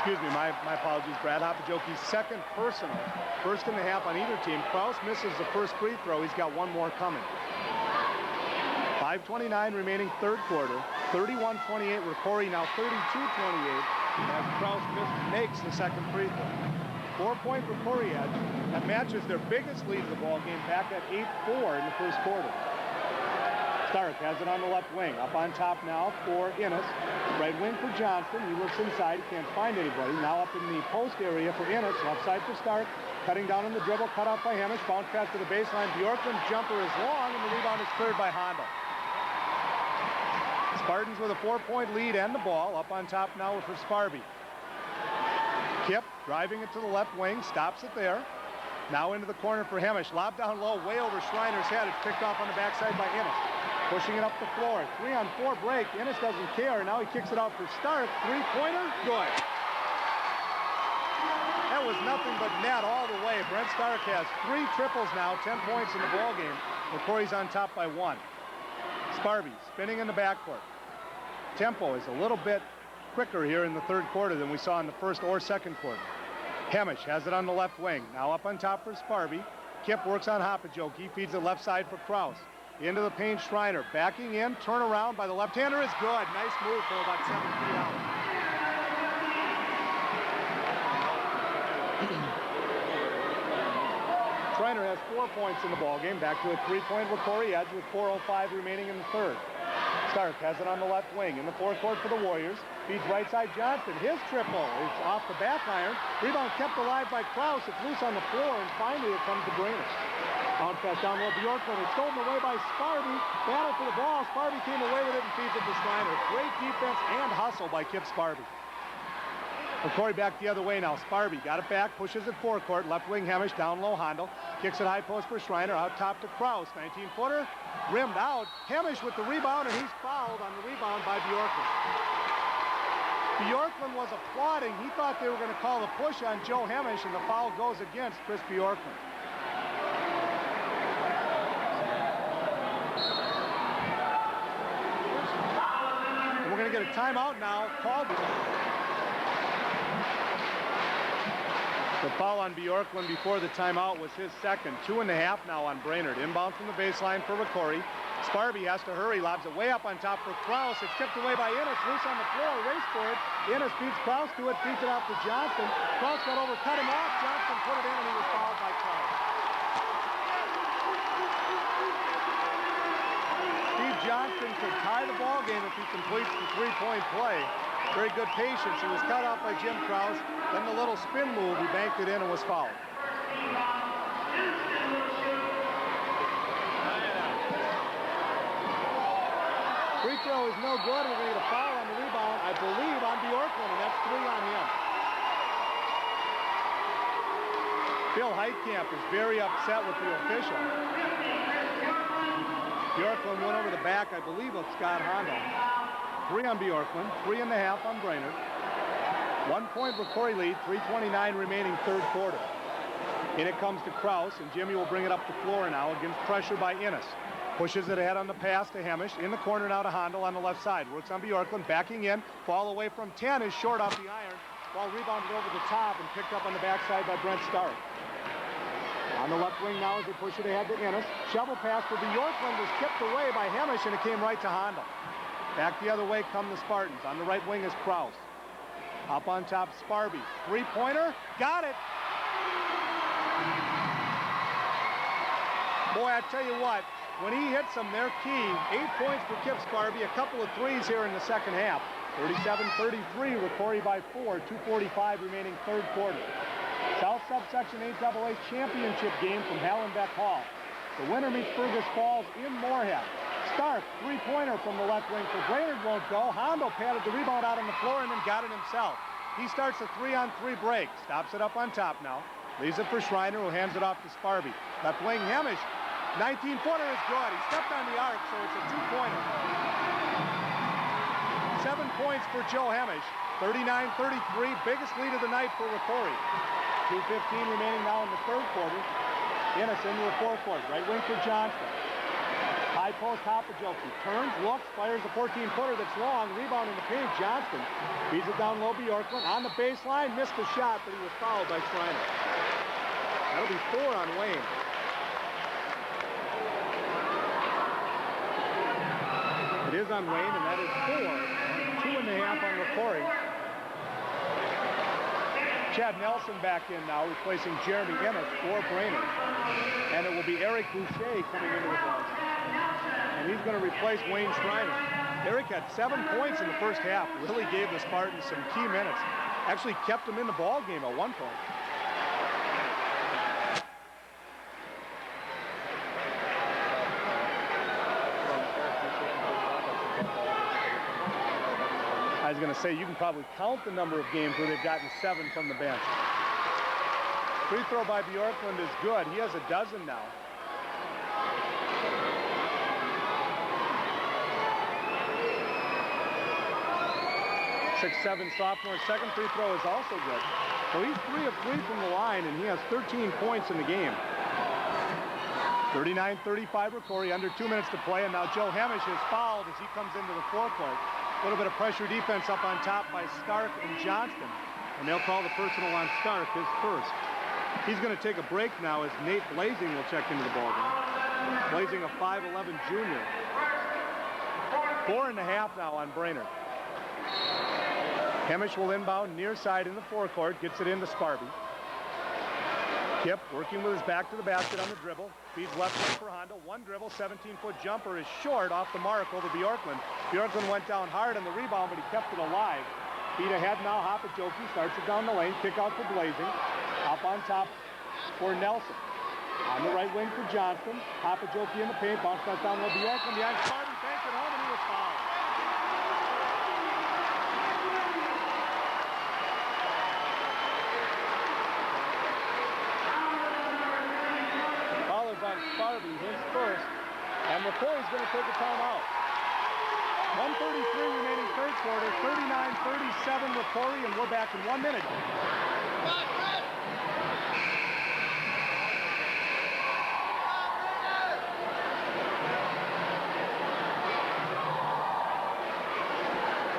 Excuse me, my apologies, Brad. Hopajoki's second personal, first and a half on either team. Kraus misses the first free throw. He's got one more coming. 5:29 remaining third quarter. 31-28 ROCORI, now 32-28 as Kraus makes the second free throw. 4-point ROCORI edge. That matches their biggest lead of the ball game back at 8-4 in the first quarter. Stark has it on the left wing. Up on top now for Innes. Right wing for Johnston. He looks inside. He can't find anybody. Now up in the post area for Innes. Left side for Stark. Cutting down on the dribble. Cut off by Hemish. Bounce pass to the baseline. Bjorkland's jumper is long, and the rebound is cleared by Hondo. Spartans with a 4-point lead and the ball. Up on top now for Sparby. Kip driving it to the left wing. Stops it there. Now into the corner for Hemish. Lob down low, way over Schreiner's head. It's picked off on the backside by Innes. Pushing it up the floor. 3-on-4 break. Innes doesn't care. Now he kicks it out for Stark. Three-pointer. Good. That was nothing but net all the way. Brent Stark has 3 triples now. 10 points in the ball game. ROCORI's on top by 1. Sparby spinning in the backcourt. Tempo is a little bit quicker here in the third quarter than we saw in the first or second quarter. Hemish has it on the left wing. Now up on top for Sparby. Kip works on Hopajoki. Feeds it left side for Kraus. Into the paint, Schreiner. Backing in, turn around by the left-hander is good. Nice move for about 7 feet out. Schreiner has 4 points in the ballgame. Back to a 3-point ROCORI edge with 4:05 remaining in the third. Stark has it on the left wing. In the forecourt for the Warriors. Feeds right side Johnston. His triple is off the back iron. Rebound kept alive by Kraus. It's loose on the floor, and finally it comes to Brainerd. Bounce pass down low to Bjorkland. It's stolen away by Sparby. Battle for the ball. Sparby came away with it and feeds it to Schreiner. Great defense and hustle by Kip Sparby. ROCORI back the other way now. Sparby got it back, pushes it forecourt. Left wing Hemish, down low Hondo. Kicks it high post for Schreiner. Out top to Kraus. 19-footer. Rimmed out. Hemish with the rebound, and he's fouled on the rebound by Bjorkland. Bjorkland was applauding. He thought they were going to call a push on Joe Hemish, and the foul goes against Chris Bjorkland. And we're going to get a timeout now called. The foul on Bjorkland before the timeout was his second. 2.5 now on Brainerd. Inbound from the baseline for ROCORI. Sparby has to hurry, lobs it way up on top for Kraus. It's tipped away by Innes, loose on the floor, race for it. Innes beats Kraus to it, feeds it out to Johnston. Kraus got over, cut him off. Johnston put it in, and he was fouled by Kraus. Steve Johnston could tie the ball game if he completes the three-point play. Very good patience. He was cut off by Jim Kraus. Then the little spin move, he banked it in and was fouled. Free throw is no good. We're going to get a foul on the rebound, I believe, on Bjorklund, and that's 3 on him. Phil Heitkamp is very upset with the official. Bjorklund went over the back, I believe, of Scott Hondo. 3 on Bjorklund, 3.5 on Brainerd. 1 point ROCORI lead, 3:29 remaining third quarter. In it comes to Kraus, and Jimmy will bring it up the floor now against pressure by Innes. Pushes it ahead on the pass to Hemish. In the corner now to Hondo on the left side. Works on Bjorklund, backing in. Ball away from 10 is short off the iron. Ball rebounded over the top and picked up on the backside by Brent Stark. On the left wing now as they push it ahead to Innes. Shovel pass for Bjorklund was tipped away by Hemish, and it came right to Hondo. Back the other way come the Spartans. On the right wing is Kraus. Up on top, Sparby. Three-pointer. Got it. Boy, I tell you what, when he hits them, they're key. 8 points for Kip Sparby. A couple of threes here in the second half. 37-33, ROCORI by 4. 2:45 remaining third quarter. South Subsection 8AA championship game from Hallenbeck Hall. The winner meets Fergus Falls in Moorhead. Stark, three-pointer from the left wing for Brainerd won't go. Hondo patted the rebound out on the floor and then got it himself. He starts a 3-on-3 break. Stops it up on top now. Leaves it for Schreiner, who hands it off to Sparby. Left wing, Hemish. 19-footer is good. He stepped on the arc, so it's a two-pointer. 7 points for Joe Hemish. 39-33, biggest lead of the night for ROCORI. 2:15 remaining now in the third quarter. Innes into the forecourt. Right wing for Johnston. High post, Hopajoki. Turns, looks, fires a 14-footer that's long. Rebound in the paint. Johnston feeds it down low. Bjorklund on the baseline. Missed the shot, but he was fouled by Schreiner. That'll be 4 on Wayne. It is on Wayne, and that is 4. 2.5 on ROCORI. Chad Nelson back in now, replacing Jeremy Innes for Brainerd. And it will be Eric Boucher coming into the ball. And he's going to replace Wayne Schreiner. Eric had 7 points in the first half. Really gave the Spartans some key minutes. Actually kept them in the ball game at one point. I was going to say, you can probably count the number of games where they've gotten 7 from the bench. Free throw by Bjorklund is good. He has a dozen now. 6'7" sophomore. Second free throw is also good. So he's 3 of 3 from the line, and he has 13 points in the game. 39-35 ROCORI, under 2 minutes to play, and now Joe Hemish is fouled as he comes into the forecourt. A little bit of pressure defense up on top by Stark and Johnston. And they'll call the personal on Stark, his first. He's going to take a break now as Nate Blazing will check into the ballgame. Blazing, a 5'11" junior. 4.5 now on Brainerd. Hemish will inbound near side in the forecourt, gets it into Sparby. Kip working with his back to the basket on the dribble. Feeds left wing for Hondo. One dribble, 17-foot jumper is short off the mark over Bjorklund. Bjorklund went down hard on the rebound, but he kept it alive. Feet ahead now, Hopajoki starts it down the lane. Kick out for Blazing. Up on top for Nelson. On the right wing for Johnston. Hopajoki in the paint. Bounce pass down low. Bjorklund behind Sparby. Banks it home, and he was fouled. On Sparby, his first, and ROCORI's going to take a timeout. 1:33 remaining third quarter, 39-37 ROCORI, and we're back in 1 minute.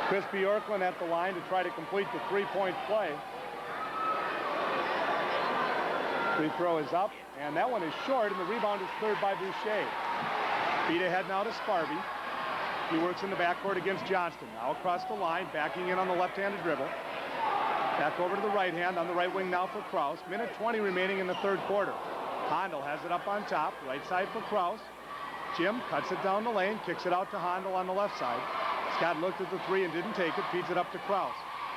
Chris Bjorklund at the line to try to complete the three-point play. Free throw is up, and that one is short, and the rebound is cleared by Boucher. Feet ahead now to Sparby. He works in the backcourt against Johnston. Now across the line, backing in on the left-handed dribble. Back over to the right hand, on the right wing now for Kraus. Minute 20 remaining in the third quarter. Hondo has it up on top, right side for Kraus. Jim cuts it down the lane, kicks it out to Hondo on the left side. Scott looked at the three and didn't take it, feeds it up to Kraus.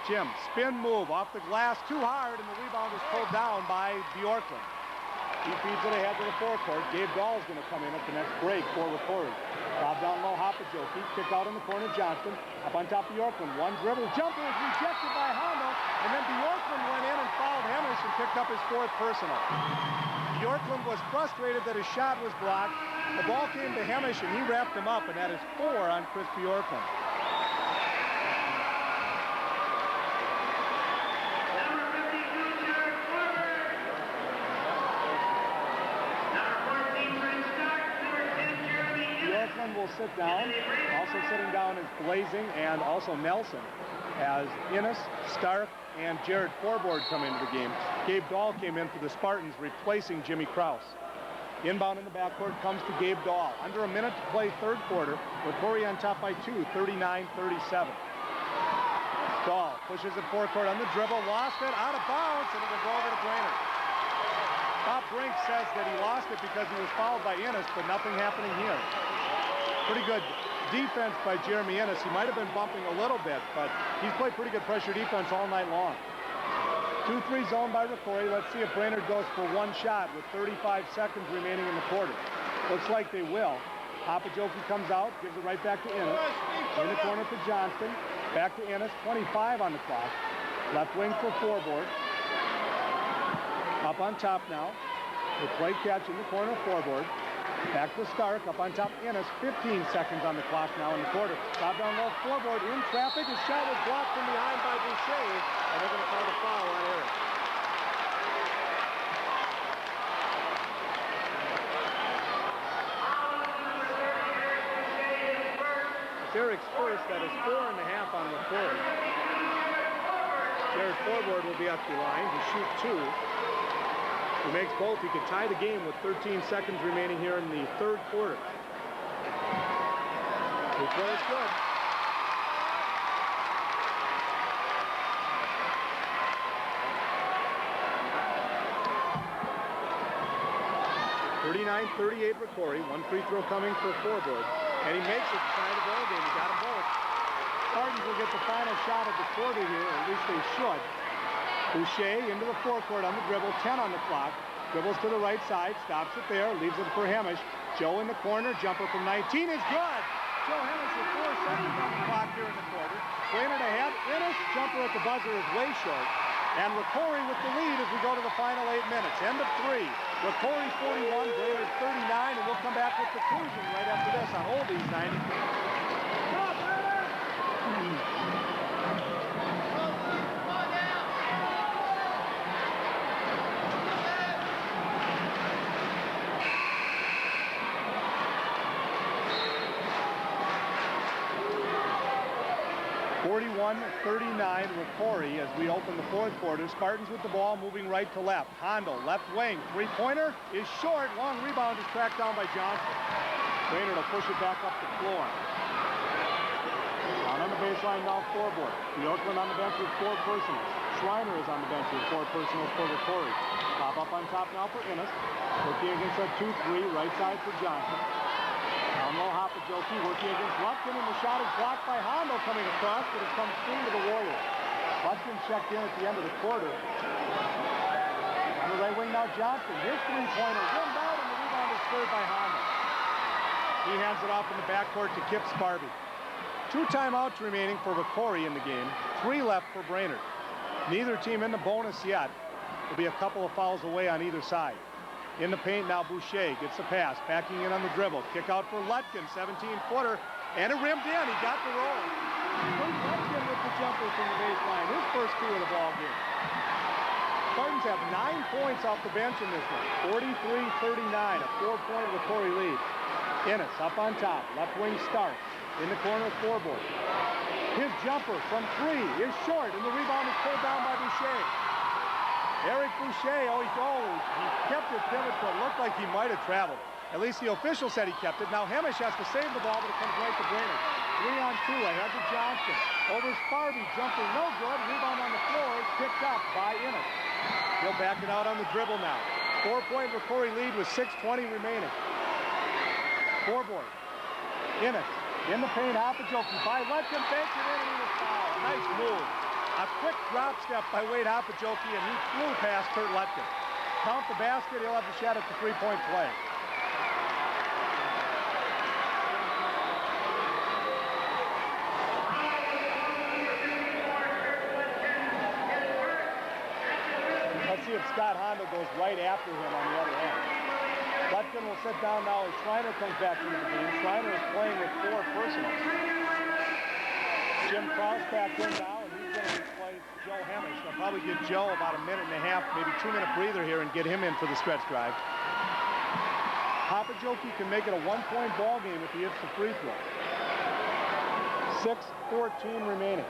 Jim, spin move off the glass too hard, and the rebound is pulled down by Bjorklund. He feeds it ahead to the forecourt. Gabe Dahl is going to come in at the next break for ROCORI. Lob down low, Hopajoki. Kick out in the corner, Johnston. Up on top of Bjorklund. One dribble. Jumper is rejected by Hondo. And then Bjorklund went in and fouled Hemish and picked up his 4th personal. Bjorklund was frustrated that his shot was blocked. The ball came to Hemish and he wrapped him up, and that is 4 on Chris Bjorklund. Bjorklund will sit down. Also sitting down is Blazing and also Nelson, as Innes, Stark, and Jared Forbord come into the game. Gabe Dahl came in for the Spartans, replacing Jimmy Krause. Inbound in the backcourt comes to Gabe Dahl. Under a minute to play, 3rd quarter. ROCORI on top by 2, 39-37. Dahl pushes it forecourt on the dribble, lost it, out of bounds, and it will go over to Brainerd. Bob Brink says that he lost it because he was fouled by Innes, but nothing happening here. Pretty good defense by Jeremy Innes. He might have been bumping a little bit, but he's played pretty good pressure defense all night long. 2-3 zone by ROCORI. Let's see if Brainerd goes for one shot with 35 seconds remaining in the quarter. Looks like they will. Hopajoki comes out, gives it right back to Innes. In the corner for Johnston. Back to Innes, 25 on the clock. Left wing for Forbord. Up on top now. They play catch in the corner, Forbord. Back to Stark, up on top, Innes. 15 seconds on the clock now in the quarter. Lob down low, Forbord in traffic. His shot was blocked from behind by Boucher, and they're going to call the foul on Eric. It's Eric's first. That is 4.5 on ROCORI. Jared Forbord will be up the line to shoot 2. He makes both. He could tie the game with 13 seconds remaining here in the 3rd quarter. He plays good. (39-38) ROCORI. One free throw coming for Forbord. And he makes it to tie the ball game. He got them both. Spartans will get the final shot of the quarter here, or at least they should. Boucher into the forecourt on the dribble, 10 on the clock. Dribbles to the right side, stops it there, leaves it for Hemish. Joe in the corner, jumper from 19 is good. Joe Hemish with 4 seconds on the clock here in the quarter. Brainerd ahead. Innes, jumper at the buzzer is way short. And ROCORI with the lead as we go to the final 8 minutes. End of 3. ROCORI 41, Brainerd 39, and we'll come back with the conclusion right after this on Oldies 90. 41-39 ROCORI as we open the 4th quarter. Spartans with the ball moving right to left. Hondo, left wing. 3-pointer is short. Long rebound is tracked down by Johnson. Brainerd will push it back up the floor. Down on the baseline now, Forbord. Bjorklund on the bench with 4 personals. Schreiner is on the bench with 4 personals for ROCORI. Pop up on top now for Innes. Working against that 2-3, right side for Johnson. Down low, Hopajoki working against Lupton, and the shot is blocked by Hondo coming across, but it comes through to the Warriors. Lupton checked in at the end of the quarter. On the right wing now, Johnson. His 3-pointer rimmed out, and the rebound is scored by Hondo. He hands it off in the backcourt to Kip Sparby. 2 timeouts remaining for ROCORI in the game. 3 left for Brainerd. Neither team in the bonus yet. There'll be a couple of fouls away on either side. In the paint now, Boucher gets the pass, backing in on the dribble. Kick out for Lutkin, 17-footer, and it rimmed in. He got the roll. Lutkin with the jumper from the baseline. His first 2 of the ball game. Spartans have 9 points off the bench in this one. 43-39, a 4-point ROCORI lead. Innes up on top, left wing Stark. In the corner, Forbord. His jumper from 3 is short, and the rebound is pulled down by Boucher. Eric Boucher, he kept his pivot, but it looked like he might have traveled. At least the official said he kept it. Now Hemish has to save the ball, but it comes right to Brainerd. 3-on-2, ahead to Johnson. Over Sparby, jumper no good. Rebound on the floor is picked up by Innes. He'll back it out on the dribble now. 4-point ROCORI lead with 6:20 remaining. Forbord. Innes. In the paint, Hopajoki by Lutkin, banks it in, and he was fouled. Nice move. A quick drop step by Wade Hopajoki, and he flew past Kurt Lutkin. Count the basket, he'll have the shot at the 3-point play. Let's see if Scott Hondo goes right after him on the other end. Lutkin will sit down now as Schreiner comes back into the game. Schreiner is playing with 4 personals. Jim Krause back in now, and he's going to replace Joe Hemish. They'll probably give Joe about a minute and a half, maybe 2-minute breather here and get him in for the stretch drive. Papajoki can make it a 1-point ball game if he hits the free throw. 6:14 remaining.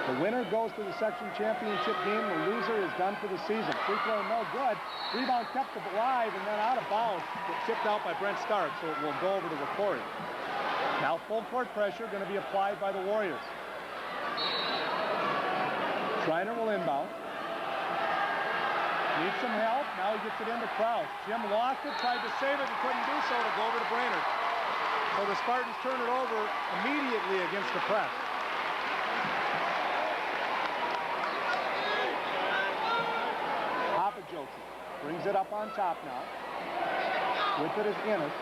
The winner goes to the section championship game. The loser is done for the season. Free throw no good. Rebound kept alive and then out of bounds. Tipped out by Brent Stark, so it will go over to ROCORI. Now full court pressure going to be applied by the Warriors. Schreiner will inbound. Needs some help. Now he gets it into Krause. Jim lost it, tried to save it, and couldn't do so. It'll go over to Brainerd. So the Spartans turn it over immediately against the press. Papajoki brings it up on top now. With it is Innes.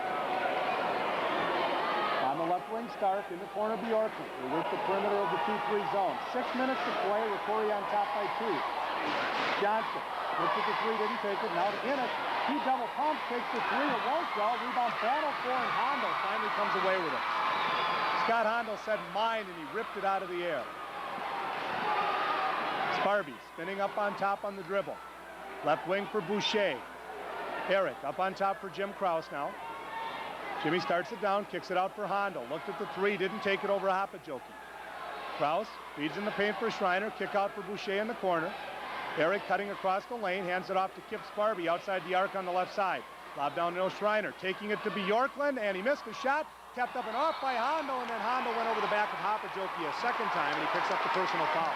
On the left wing, Stark in the corner, Bjorklund. They work the perimeter of the 2-3 zone. 6 minutes to play. ROCORI on top by 2. Johnson looks at the 3, didn't take it. Now to Innes. He double pumps, takes the 3. It won't go. Rebound battle for, and Hondo finally comes away with it. Scott Hondo said mine, and he ripped it out of the air. Sparby spinning up on top on the dribble. Left wing for Boucher. Eric up on top for Jim Krause now. Jimmy starts it down, kicks it out for Hondo. Looked at the 3, didn't take it over Papajoki. Krause feeds in the paint for Schreiner. Kick out for Boucher in the corner. Eric cutting across the lane, hands it off to Kip Sparby outside the arc on the left side. Lob down to Schreiner, taking it to Bjorklund, and he missed the shot. Kept up and off by Hondo, and then Hondo went over the back of Papajoki a second time, and he picks up the personal foul.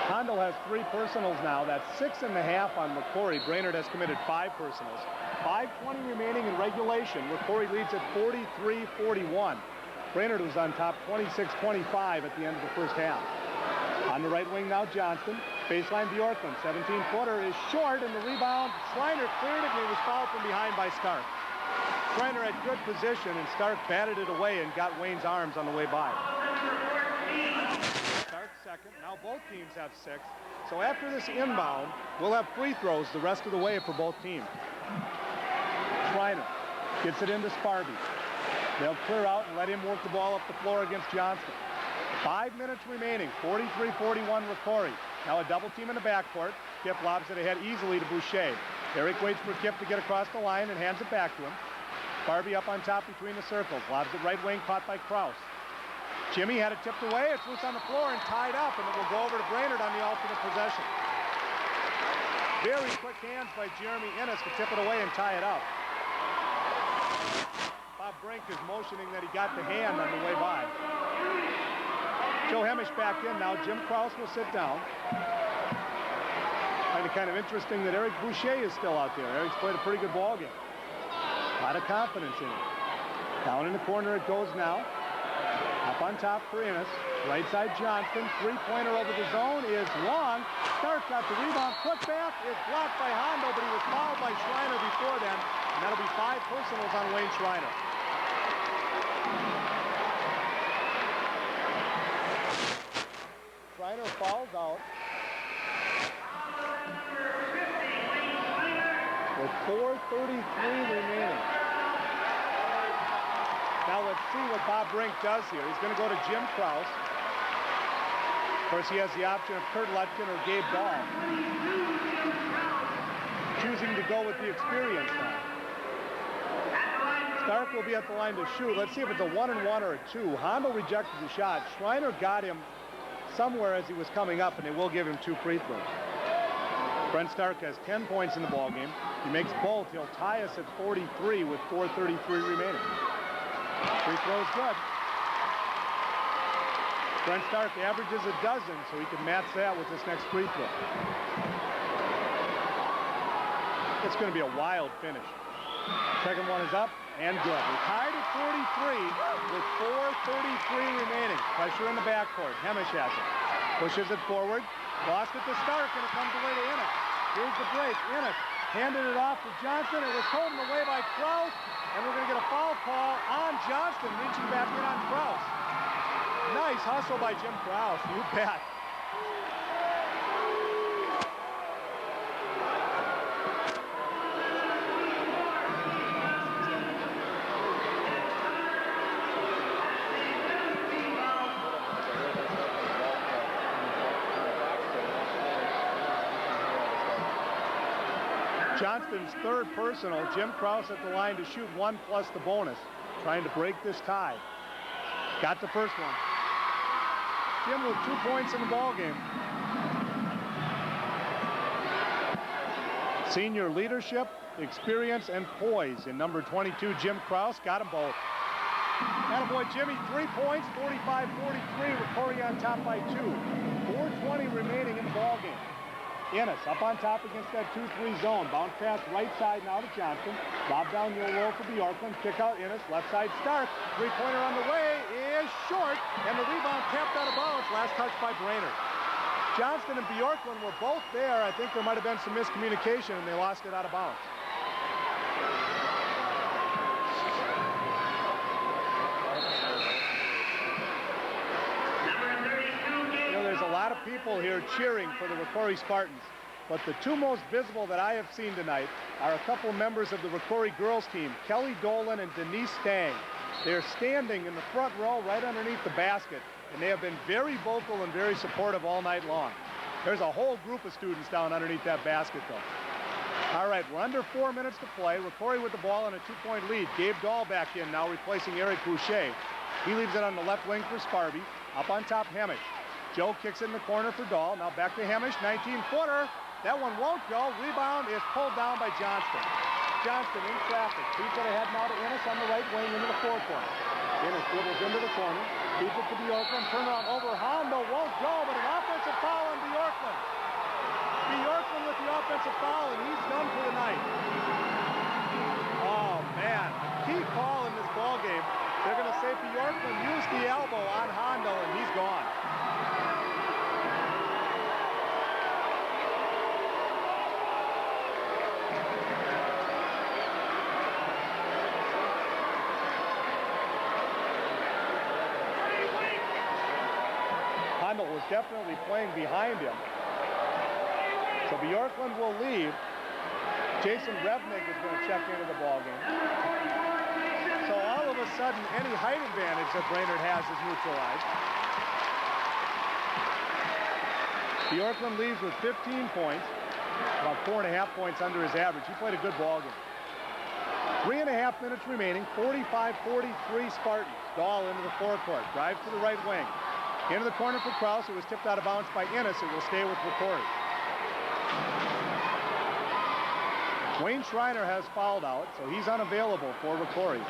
Hondo has 3 personals now. That's 6.5 on ROCORI. Brainerd has committed 5 personals. 5:20 remaining in regulation. ROCORI leads at 43-41. Brainerd was on top 26-25 at the end of the first half. On the right wing now, Johnston. Baseline Bjorklund. 17-footer is short, and the rebound. Schreiner cleared it, and he was fouled from behind by Stark. Schreiner had good position, and Stark batted it away and got Wayne's arms on the way by. Second. Now both teams have 6. So after this inbound, we'll have free throws the rest of the way for both teams. Schreiner gets it into Sparby. They'll clear out and let him work the ball up the floor against Johnston. 5 minutes remaining. 43-41 ROCORI. Now a double team in the backcourt. Kip lobs it ahead easily to Boucher. Eric waits for Kip to get across the line and hands it back to him. Sparby up on top between the circles. Lobs it right wing, caught by Krause. Jimmy had it tipped away. It's loose on the floor and tied up, and it will go over to Brainerd on the alternate possession. Very quick hands by Jeremy Innes to tip it away and tie it up. Bob Brink is motioning that he got the hand on the way by. Joe Hemish back in now. Jim Krause will sit down. Kind of interesting that Eric Boucher is still out there. Eric's played a pretty good ball game. A lot of confidence in him. Down in the corner it goes now. Up on top for Innes. Right side Johnston. 3-pointer over the zone is long. Stark got the rebound. Put back is blocked by Hondo, but he was fouled by Schreiner before then. And that'll be 5 personals on Wayne Schreiner. Schreiner fouls out. With 4:33 remaining. Now let's see what Bob Brink does here. He's going to go to Jim Krause. Of course, he has the option of Kurt Lutkin or Gabe Dahl. Choosing to go with the experience now. Stark will be at the line to shoot. Let's see if it's a 1-and-1 or a 2. Hondo rejected the shot. Schreiner got him somewhere as he was coming up, and they will give him 2 free throws. Brent Stark has 10 points in the ballgame. He makes both. He'll tie us at 43 with 4:33 remaining. Free throw is good. Brent Stark averages a dozen, so he can match that with this next free throw. It's going to be a wild finish. Second one is up, and good. We're tied at 43 with 4:33 remaining. Pressure in the backcourt. Hemish has it. Pushes it forward. Lost it to Stark, and it comes away to Innes. Here's the break. Innes handed it off to Johnson. It was taken away by Kraus, and we're going to get a foul call on Johnston, reaching back in on Kraus. Nice hustle by Jim Kraus. You bet. Johnston's third personal. Jim Kraus at the line to shoot 1 plus the bonus. Trying to break this tie. Got the first one. Jim with 2 points in the ball game. Senior leadership, experience, and poise in number 22, Jim Kraus. Got them both. Attaboy Jimmy, 3 points, 45-43. ROCORI on top by 2. 4:20 remaining in the ball game. Innes up on top against that 2-3 zone. Bounce pass right side now to Johnson. Lob down low for Bjorklund. Kick out Innes. Left side Stark. Three-pointer on the way is short. And the rebound tapped out of bounds. Last touch by Brainerd. Johnston and Bjorklund were both there. I think there might have been some miscommunication and they lost it out of bounds. There's a lot of people here cheering for the ROCORI Spartans, but the two most visible that I have seen tonight are a couple members of the ROCORI girls team, Kelly Dolan and Denise Stang. They're standing in the front row right underneath the basket, and they have been very vocal and very supportive all night long. There's a whole group of students down underneath that basket, though. All right, we're under 4 minutes to play. ROCORI with the ball and a 2-point lead. Gabe Dahl back in now, replacing Eric Boucher. He leaves it on the left wing for Sparby. Up on top, Hemish. Joe kicks it in the corner for Dahl. Now back to Hemish, 19-footer. That one won't go. Rebound is pulled down by Johnston. Johnston in traffic. Feeds it ahead now to Innes on the right wing into the forecourt. Innes dribbles into the corner. Feeds it to Bjorklund. Turnaround over. Hondo won't go, but an offensive foul on Bjorklund. Bjorklund with the offensive foul, and he's done for the night. Oh, man. A key call in this ball game. They're going to say Bjorklund used the elbow on Hondo, and he's gone. Hondo was definitely playing behind him. So Bjorklund will leave. Jason Revnik is going to check into the ballgame. So all of a sudden, any height advantage that Brainerd has is neutralized. Bjorklund leaves with 15 points, about 4.5 points under his average. He played a good ball game. 3.5 minutes remaining, 45-43 Spartans. Dahl into the forecourt, drives to the right wing. Into the corner for Kraus. It was tipped out of bounds by Innes. It will stay with ROCORI. Wayne Schreiner has fouled out, so he's unavailable for ROCORI.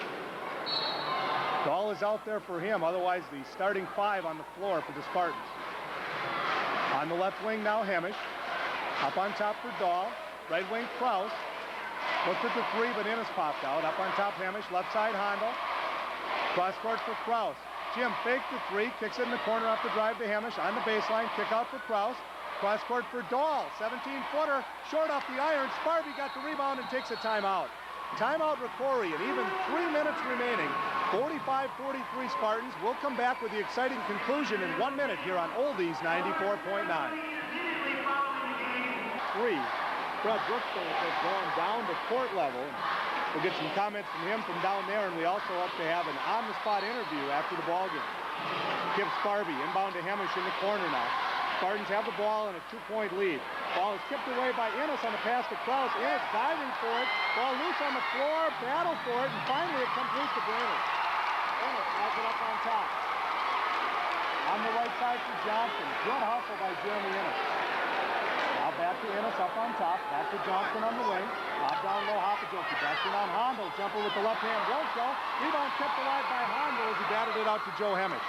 Dahl is out there for him, otherwise the starting 5 on the floor for the Spartans. On the left wing now, Hemish. Up on top for Dahl. Right wing, Kraus. Looked at the 3, but Innes popped out. Up on top, Hemish. Left side, Hondo. Cross court for Kraus. Jim faked the 3, kicks it in the corner off the drive to Hemish. On the baseline, kick out for Kraus. Cross court for Dahl, 17-footer, short off the iron. Sparby got the rebound and takes a timeout. Timeout ROCORI, and even 3 minutes remaining. 45-43 Spartans. We'll come back with the exciting conclusion in 1 minute here on Oldies 94.9. 3. Fred Brookfield has gone down to court level. We'll get some comments from him from down there, and we also hope to have an on-the-spot interview after the ballgame. Kip Sparby inbound to Hemish in the corner now. Spartans have the ball and a 2-point lead. Ball is tipped away by Innes on the pass to Kraus. Innes diving for it. Ball loose on the floor, battle for it, and finally it comes loose to Brainerd. Innes has it up on top. On the right side for Johnson. Good hustle by Jeremy Innes. Now back to Innes up on top. Back to Johnson on the wing. Lob down low, Hopajoki. Back in on Hondo. Jumper with the left hand. Won't go. Rebound kept alive by Hondo as he batted it out to Joe Hemish.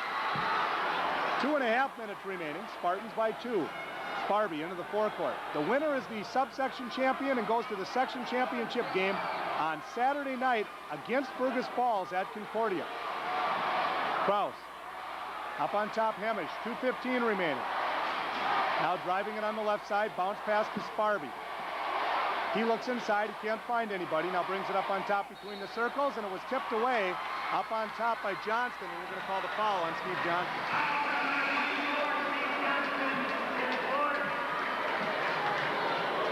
2.5 minutes remaining. Spartans by 2. Sparby into the forecourt. The winner is the subsection champion and goes to the section championship game on Saturday night against Burgess Falls at Concordia. Kraus up on top, Hemish, 2:15 remaining. Now driving it on the left side, bounce pass to Sparby. He looks inside, he can't find anybody, now brings it up on top between the circles, and it was tipped away up on top by Johnston, and we're going to call the foul on Steve Johnston.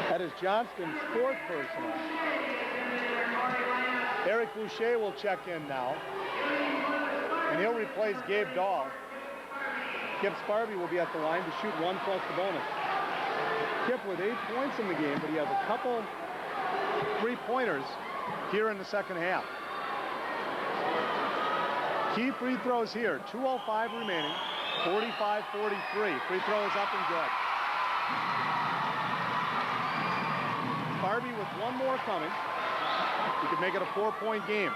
That is Johnston's fourth personal. Eric Boucher will check in now, and he'll replace Gabe Dahl. Kip Sparby will be at the line to shoot 1 plus the bonus. Kip with 8 points in the game, but he has a couple three-pointers here in the second half. Key free throws here, 2:05 remaining, 45-43. Free throw is up and good. Sparby with one more coming. He could make it a 4-point game.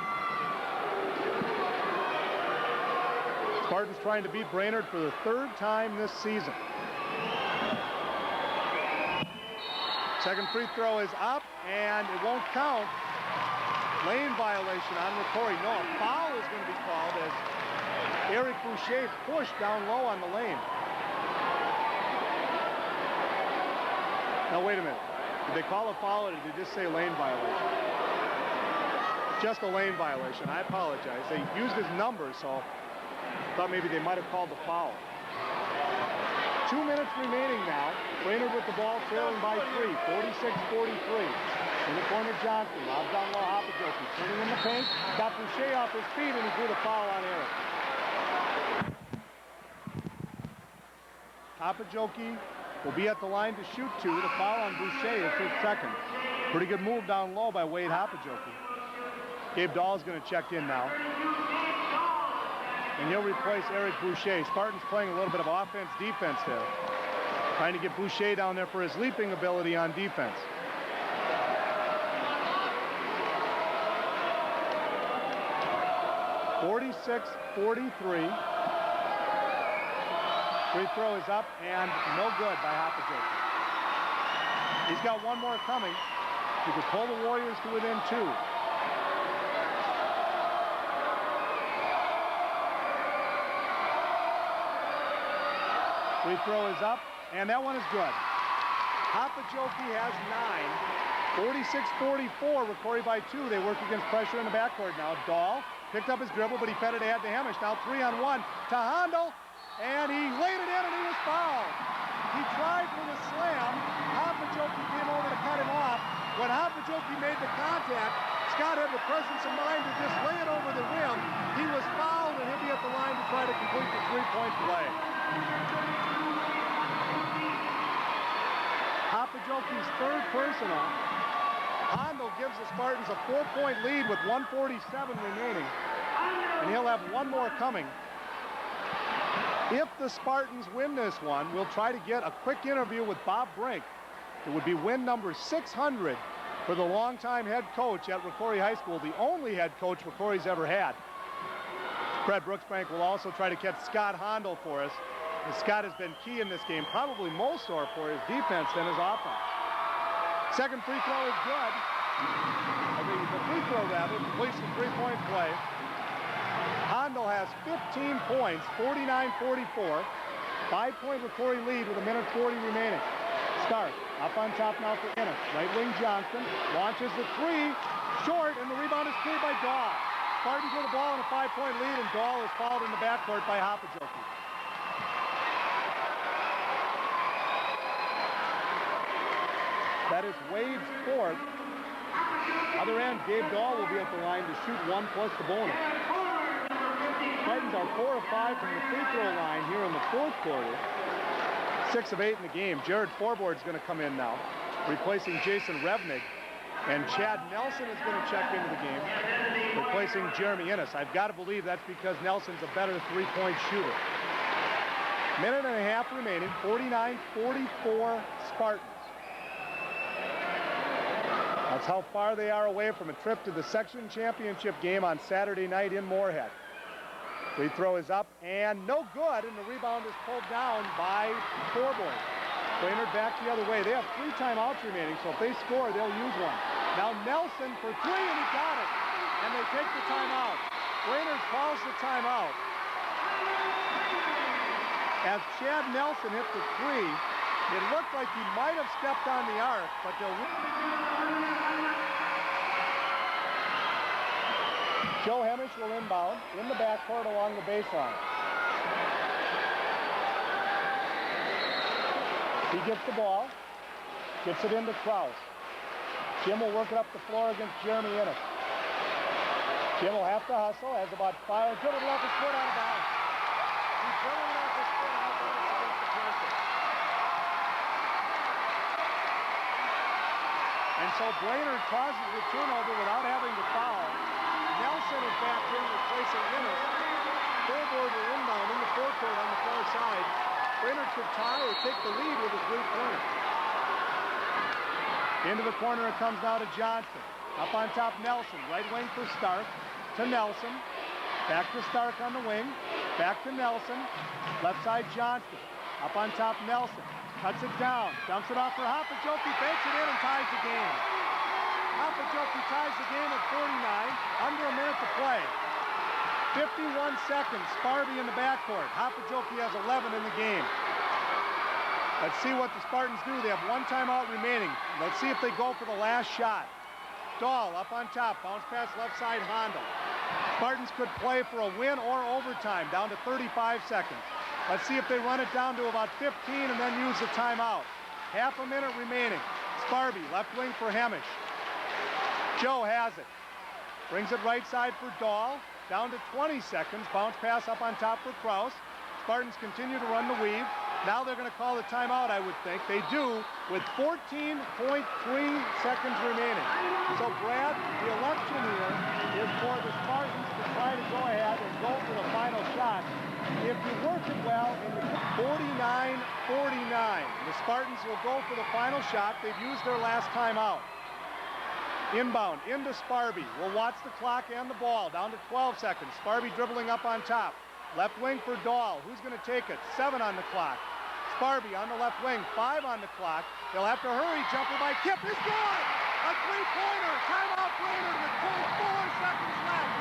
Spartans trying to beat Brainerd for the third time this season. Second free throw is up, and it won't count. Lane violation on ROCORI. No, a foul is going to be called as Eric Boucher pushed down low on the lane. Now, wait a minute. Did they call a foul, or did they just say lane violation? Just a lane violation. I apologize. They used his number, so I thought maybe they might have called the foul. 2 minutes remaining now. Brainerd with the ball, trailing by 3, 46-43. In the corner, Johnson. Lobs down low, Hopajoki. Turning in the paint. Got Boucher off his feet, and he drew the foul on Eric. Hopajoki will be at the line to shoot 2. The foul on Boucher is his second. Pretty good move down low by Wade Hopajoki. Gabe Dahl is going to check in now. And he'll replace Eric Boucher. Spartans playing a little bit of offense-defense there. Trying to get Boucher down there for his leaping ability on defense. (46-43). Free throw is up and no good by Hopajoki. He's got one more coming. He could pull the Warriors to within 2. Free throw is up, and that one is good. Hopajoki has 9. 46-44, ROCORI by 2. They work against pressure in the backcourt now. Dahl picked up his dribble, but he fed it ahead to Hemish. Now 3-on-1 to Handel, and he laid it in, and he was fouled. He tried for the slam. Hopajoki came over to cut him off. When Hopajoki made the contact, Scott had the presence of mind to just lay it over the rim. He was fouled, and he'll be at the line to try to complete the three-point play. Hopajoki's third personal. Handel gives the Spartans a 4-point lead with 1:47 remaining, and he'll have one more coming. If the Spartans win this one, we'll try to get a quick interview with Bob Brink. It would be win number 600 for the longtime head coach at ROCORI High School, the only head coach ROCORI's ever had. Fred Brooksbank will also try to catch Scott Handel for us. And Scott has been key in this game, probably most so for his defense than his offense. Second free throw is good. The free throw, rather, completes the three-point play. Handel has 15 points, 49-44. 5-point ROCORI lead with 1:40 remaining. Stark up on top now for Ennis. Right wing Johnson launches the 3, short, and the rebound is cleared by Dahl. Spartans with the ball in a 5-point lead, and Dahl is fouled in the backcourt by Hopajoki. That is Wade's fourth. Other end, Gabe Dahl will be at the line to shoot 1 plus the bonus. Spartans are 4 of 5 from the free throw line here in the fourth quarter. 6 of 8 in the game. Jared Forbord's going to come in now, replacing Jason Revnig. And Chad Nelson is going to check into the game, replacing Jeremy Ennis. I've got to believe that's because Nelson's a better three-point shooter. 1.5 minutes remaining, 49-44 Spartans. That's how far they are away from a trip to the section championship game on Saturday night in Moorhead. Free throw is up and no good, and the rebound is pulled down by Forbord. Brainerd back the other way. They have 3 timeouts remaining, so if they score, they'll use one. Now Nelson for three, and he got it. And they take the timeout. Brainerd calls the timeout. As Chad Nelson hit the three, it looked like he might have stepped on the arc, but they'll... Joe Hemish will inbound in the backcourt along the baseline. He gets the ball, gets it into Krause. Jim will work it up the floor against Jeremy Innes. Jim will have to hustle, has about 5, dribbled it off his foot out of bounds. He's dribbled it off his foot out of bounds against the pressure. And so Brainerd causes the turnover without having to foul. Nelson is back in replacing Innes. Scoreboard will inbound in the forecourt on the far side. Brainerd could tie or take the lead with his three-pointer. Into the corner it comes now to Johnson. Up on top Nelson, right wing for Stark. To Nelson. Back to Stark on the wing. Back to Nelson. Left side Johnson. Up on top Nelson. Cuts it down. Dumps it off for Hopajoki. Banks it in and ties the game. Hopajoki ties the game at 49. Under a minute to play. 51 seconds. Sparby in the backcourt. Hopajoki has 11 in the game. Let's see what the Spartans do. They have one timeout remaining. Let's see if they go for the last shot. Dahl up on top. Bounce pass left side Hondo. Spartans could play for a win or overtime. Down to 35 seconds. Let's see if they run it down to about 15 and then use the timeout. Half a minute remaining. Sparby, left wing for Hemish. Joe has it. Brings it right side for Dahl. Down to 20 seconds. Bounce pass up on top for Krause. Spartans continue to run the weave. Now they're going to call the timeout, I would think. They do with 14.3 seconds remaining. So, Brad, the election here is for the Spartans to try to go ahead and go for the final shot. If you work it well, in the 49-49, the Spartans will go for the final shot. They've used their last timeout. Inbound into Sparby. We'll watch the clock and the ball. Down to 12 seconds. Sparby dribbling up on top. Left wing for Dahl. Who's going to take it? 7 on the clock. Sparby on the left wing. 5 on the clock. They'll have to hurry. Jumper by Kip is good! A three-pointer. Timeout Brainerd with 0.4 seconds left.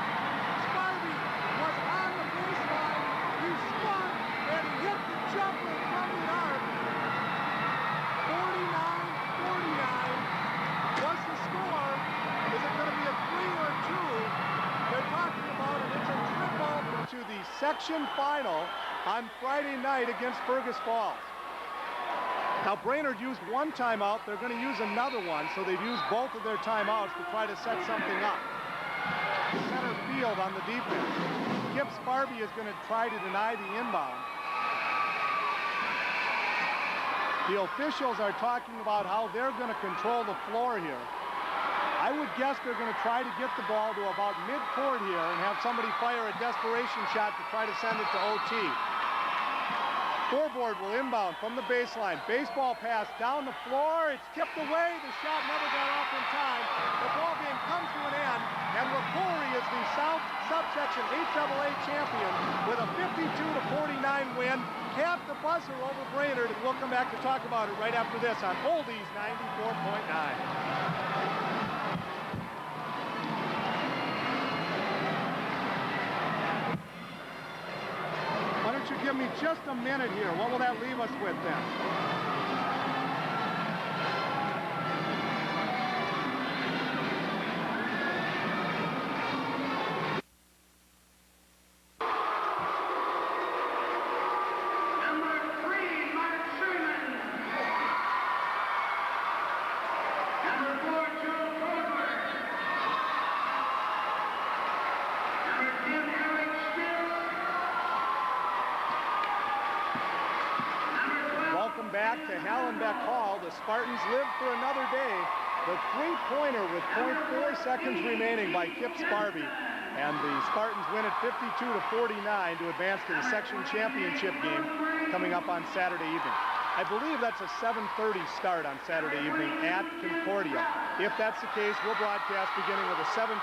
Sparby was on the baseline. He spun and he hit the jumper from the arc. 49-49 was the score. Is it going to be a 3 or a 2? They're talking about it. It's a triple to the section final on Friday night against Fergus Falls. Now Brainerd used one timeout. They're going to use another one, so they've used both of their timeouts to try to set something up. Center field on the defense. Kip Sparby is going to try to deny the inbound. The officials are talking about how they're going to control the floor here. I would guess they're going to try to get the ball to about mid-court here and have somebody fire a desperation shot to try to send it to OT. Scoreboard will inbound from the baseline. Baseball pass down the floor. It's tipped away. The shot never got off in time. The ball game comes to an end, and ROCORI is the South Subsection 8AA champion with a 52-49 win. Have the buzzer over Brainerd, and we'll come back to talk about it right after this on Oldies 94.9. Why don't you give me just a minute here? What will that leave us with then? Back to Hallenbeck Hall. The Spartans live for another day. The three-pointer with 0.4 seconds remaining by Kip Sparby. And the Spartans win at 52-49 to advance to the section championship game coming up on Saturday evening. I believe that's a 7:30 start on Saturday evening at Concordia. If that's the case, we'll broadcast beginning with a 7:15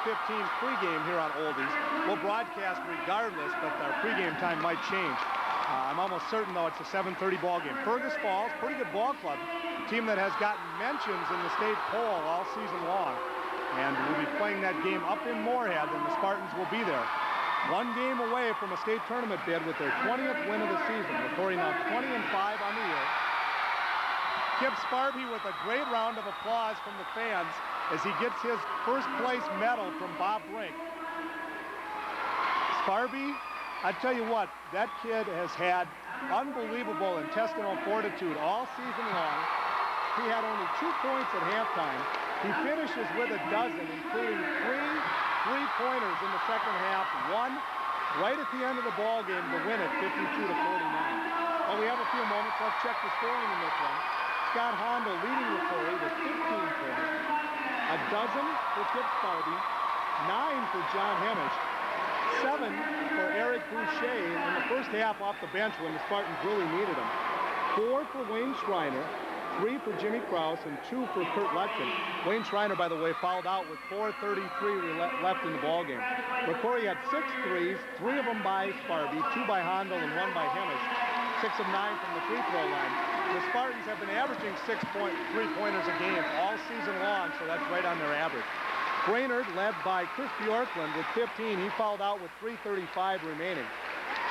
pregame here on Oldies. We'll broadcast regardless, but our pregame time might change. I'm almost certain, though, it's a 7:30 ball game. Fergus Falls, pretty good ball club. A team that has gotten mentions in the state poll all season long. And we'll be playing that game up in Moorhead, and the Spartans will be there. One game away from a state tournament bid with their 20th win of the season. ROCORI now 20-5 on the year. Kip Sparby with a great round of applause from the fans as he gets his first place medal from Bob Brink. Sparby, I tell you what, that kid has had unbelievable intestinal fortitude all season long. He had only 2 points at halftime. He finishes with a dozen, including 3 three-pointers in the second half, one right at the end of the ball game to win it 52-49. Well, we have a few moments. Let's check the scoring in this one. Scott Hondo leading ROCORI with 15 points, a dozen for Kip Sparby, 9 for John Hemish, 7 for Eric Boucher in the first half off the bench when the Spartans really needed him, 4 for Wayne Schreiner, 3 for Jimmy Krause, and 2 for Kurt Letkin. Wayne Schreiner, by the way, fouled out with 4:33 left in the ballgame. ROCORI had 6 threes, 3 of them by Sparby, 2 by Hondo, and 1 by Hemish, 6 of 9 from the free throw line. The Spartans have been averaging 6 three-pointers a game all season long, so that's right on their average. Brainerd led by Chris Bjorklund with 15. He fouled out with 3:35 remaining.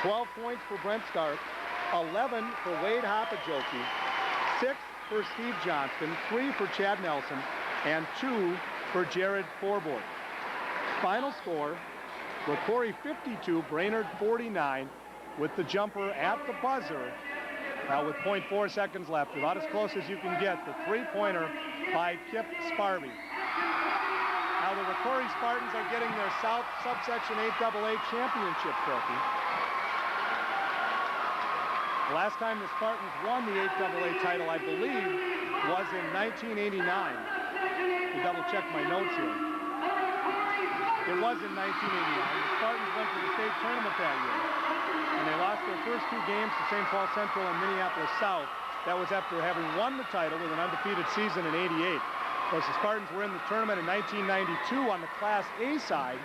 12 points for Brent Stark, 11 for Wade Hopajoki, 6 for Steve Johnston, 3 for Chad Nelson, and 2 for Jared Forborg. Final score, ROCORI 52, Brainerd 49, with the jumper at the buzzer. With 0.4 seconds left, about as close as you can get, the three-pointer by Kip Sparby. Now the ROCORI Spartans are getting their South Subsection 8AA championship trophy. The last time the Spartans won the 8AA title, I believe, was in 1989. Let me double check my notes here. It was in 1989. The Spartans went to the state tournament that year, and they lost their first 2 games to St. Paul Central and Minneapolis South. That was after having won the title with an undefeated season in '88. Of course, the Spartans were in the tournament in 1992 on the Class A side,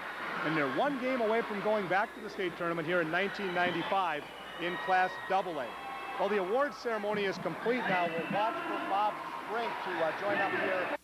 and they're 1 game away from going back to the state tournament here in 1995 in Class AA. Well, the awards ceremony is complete now. We'll watch for Bob Brink to join up here.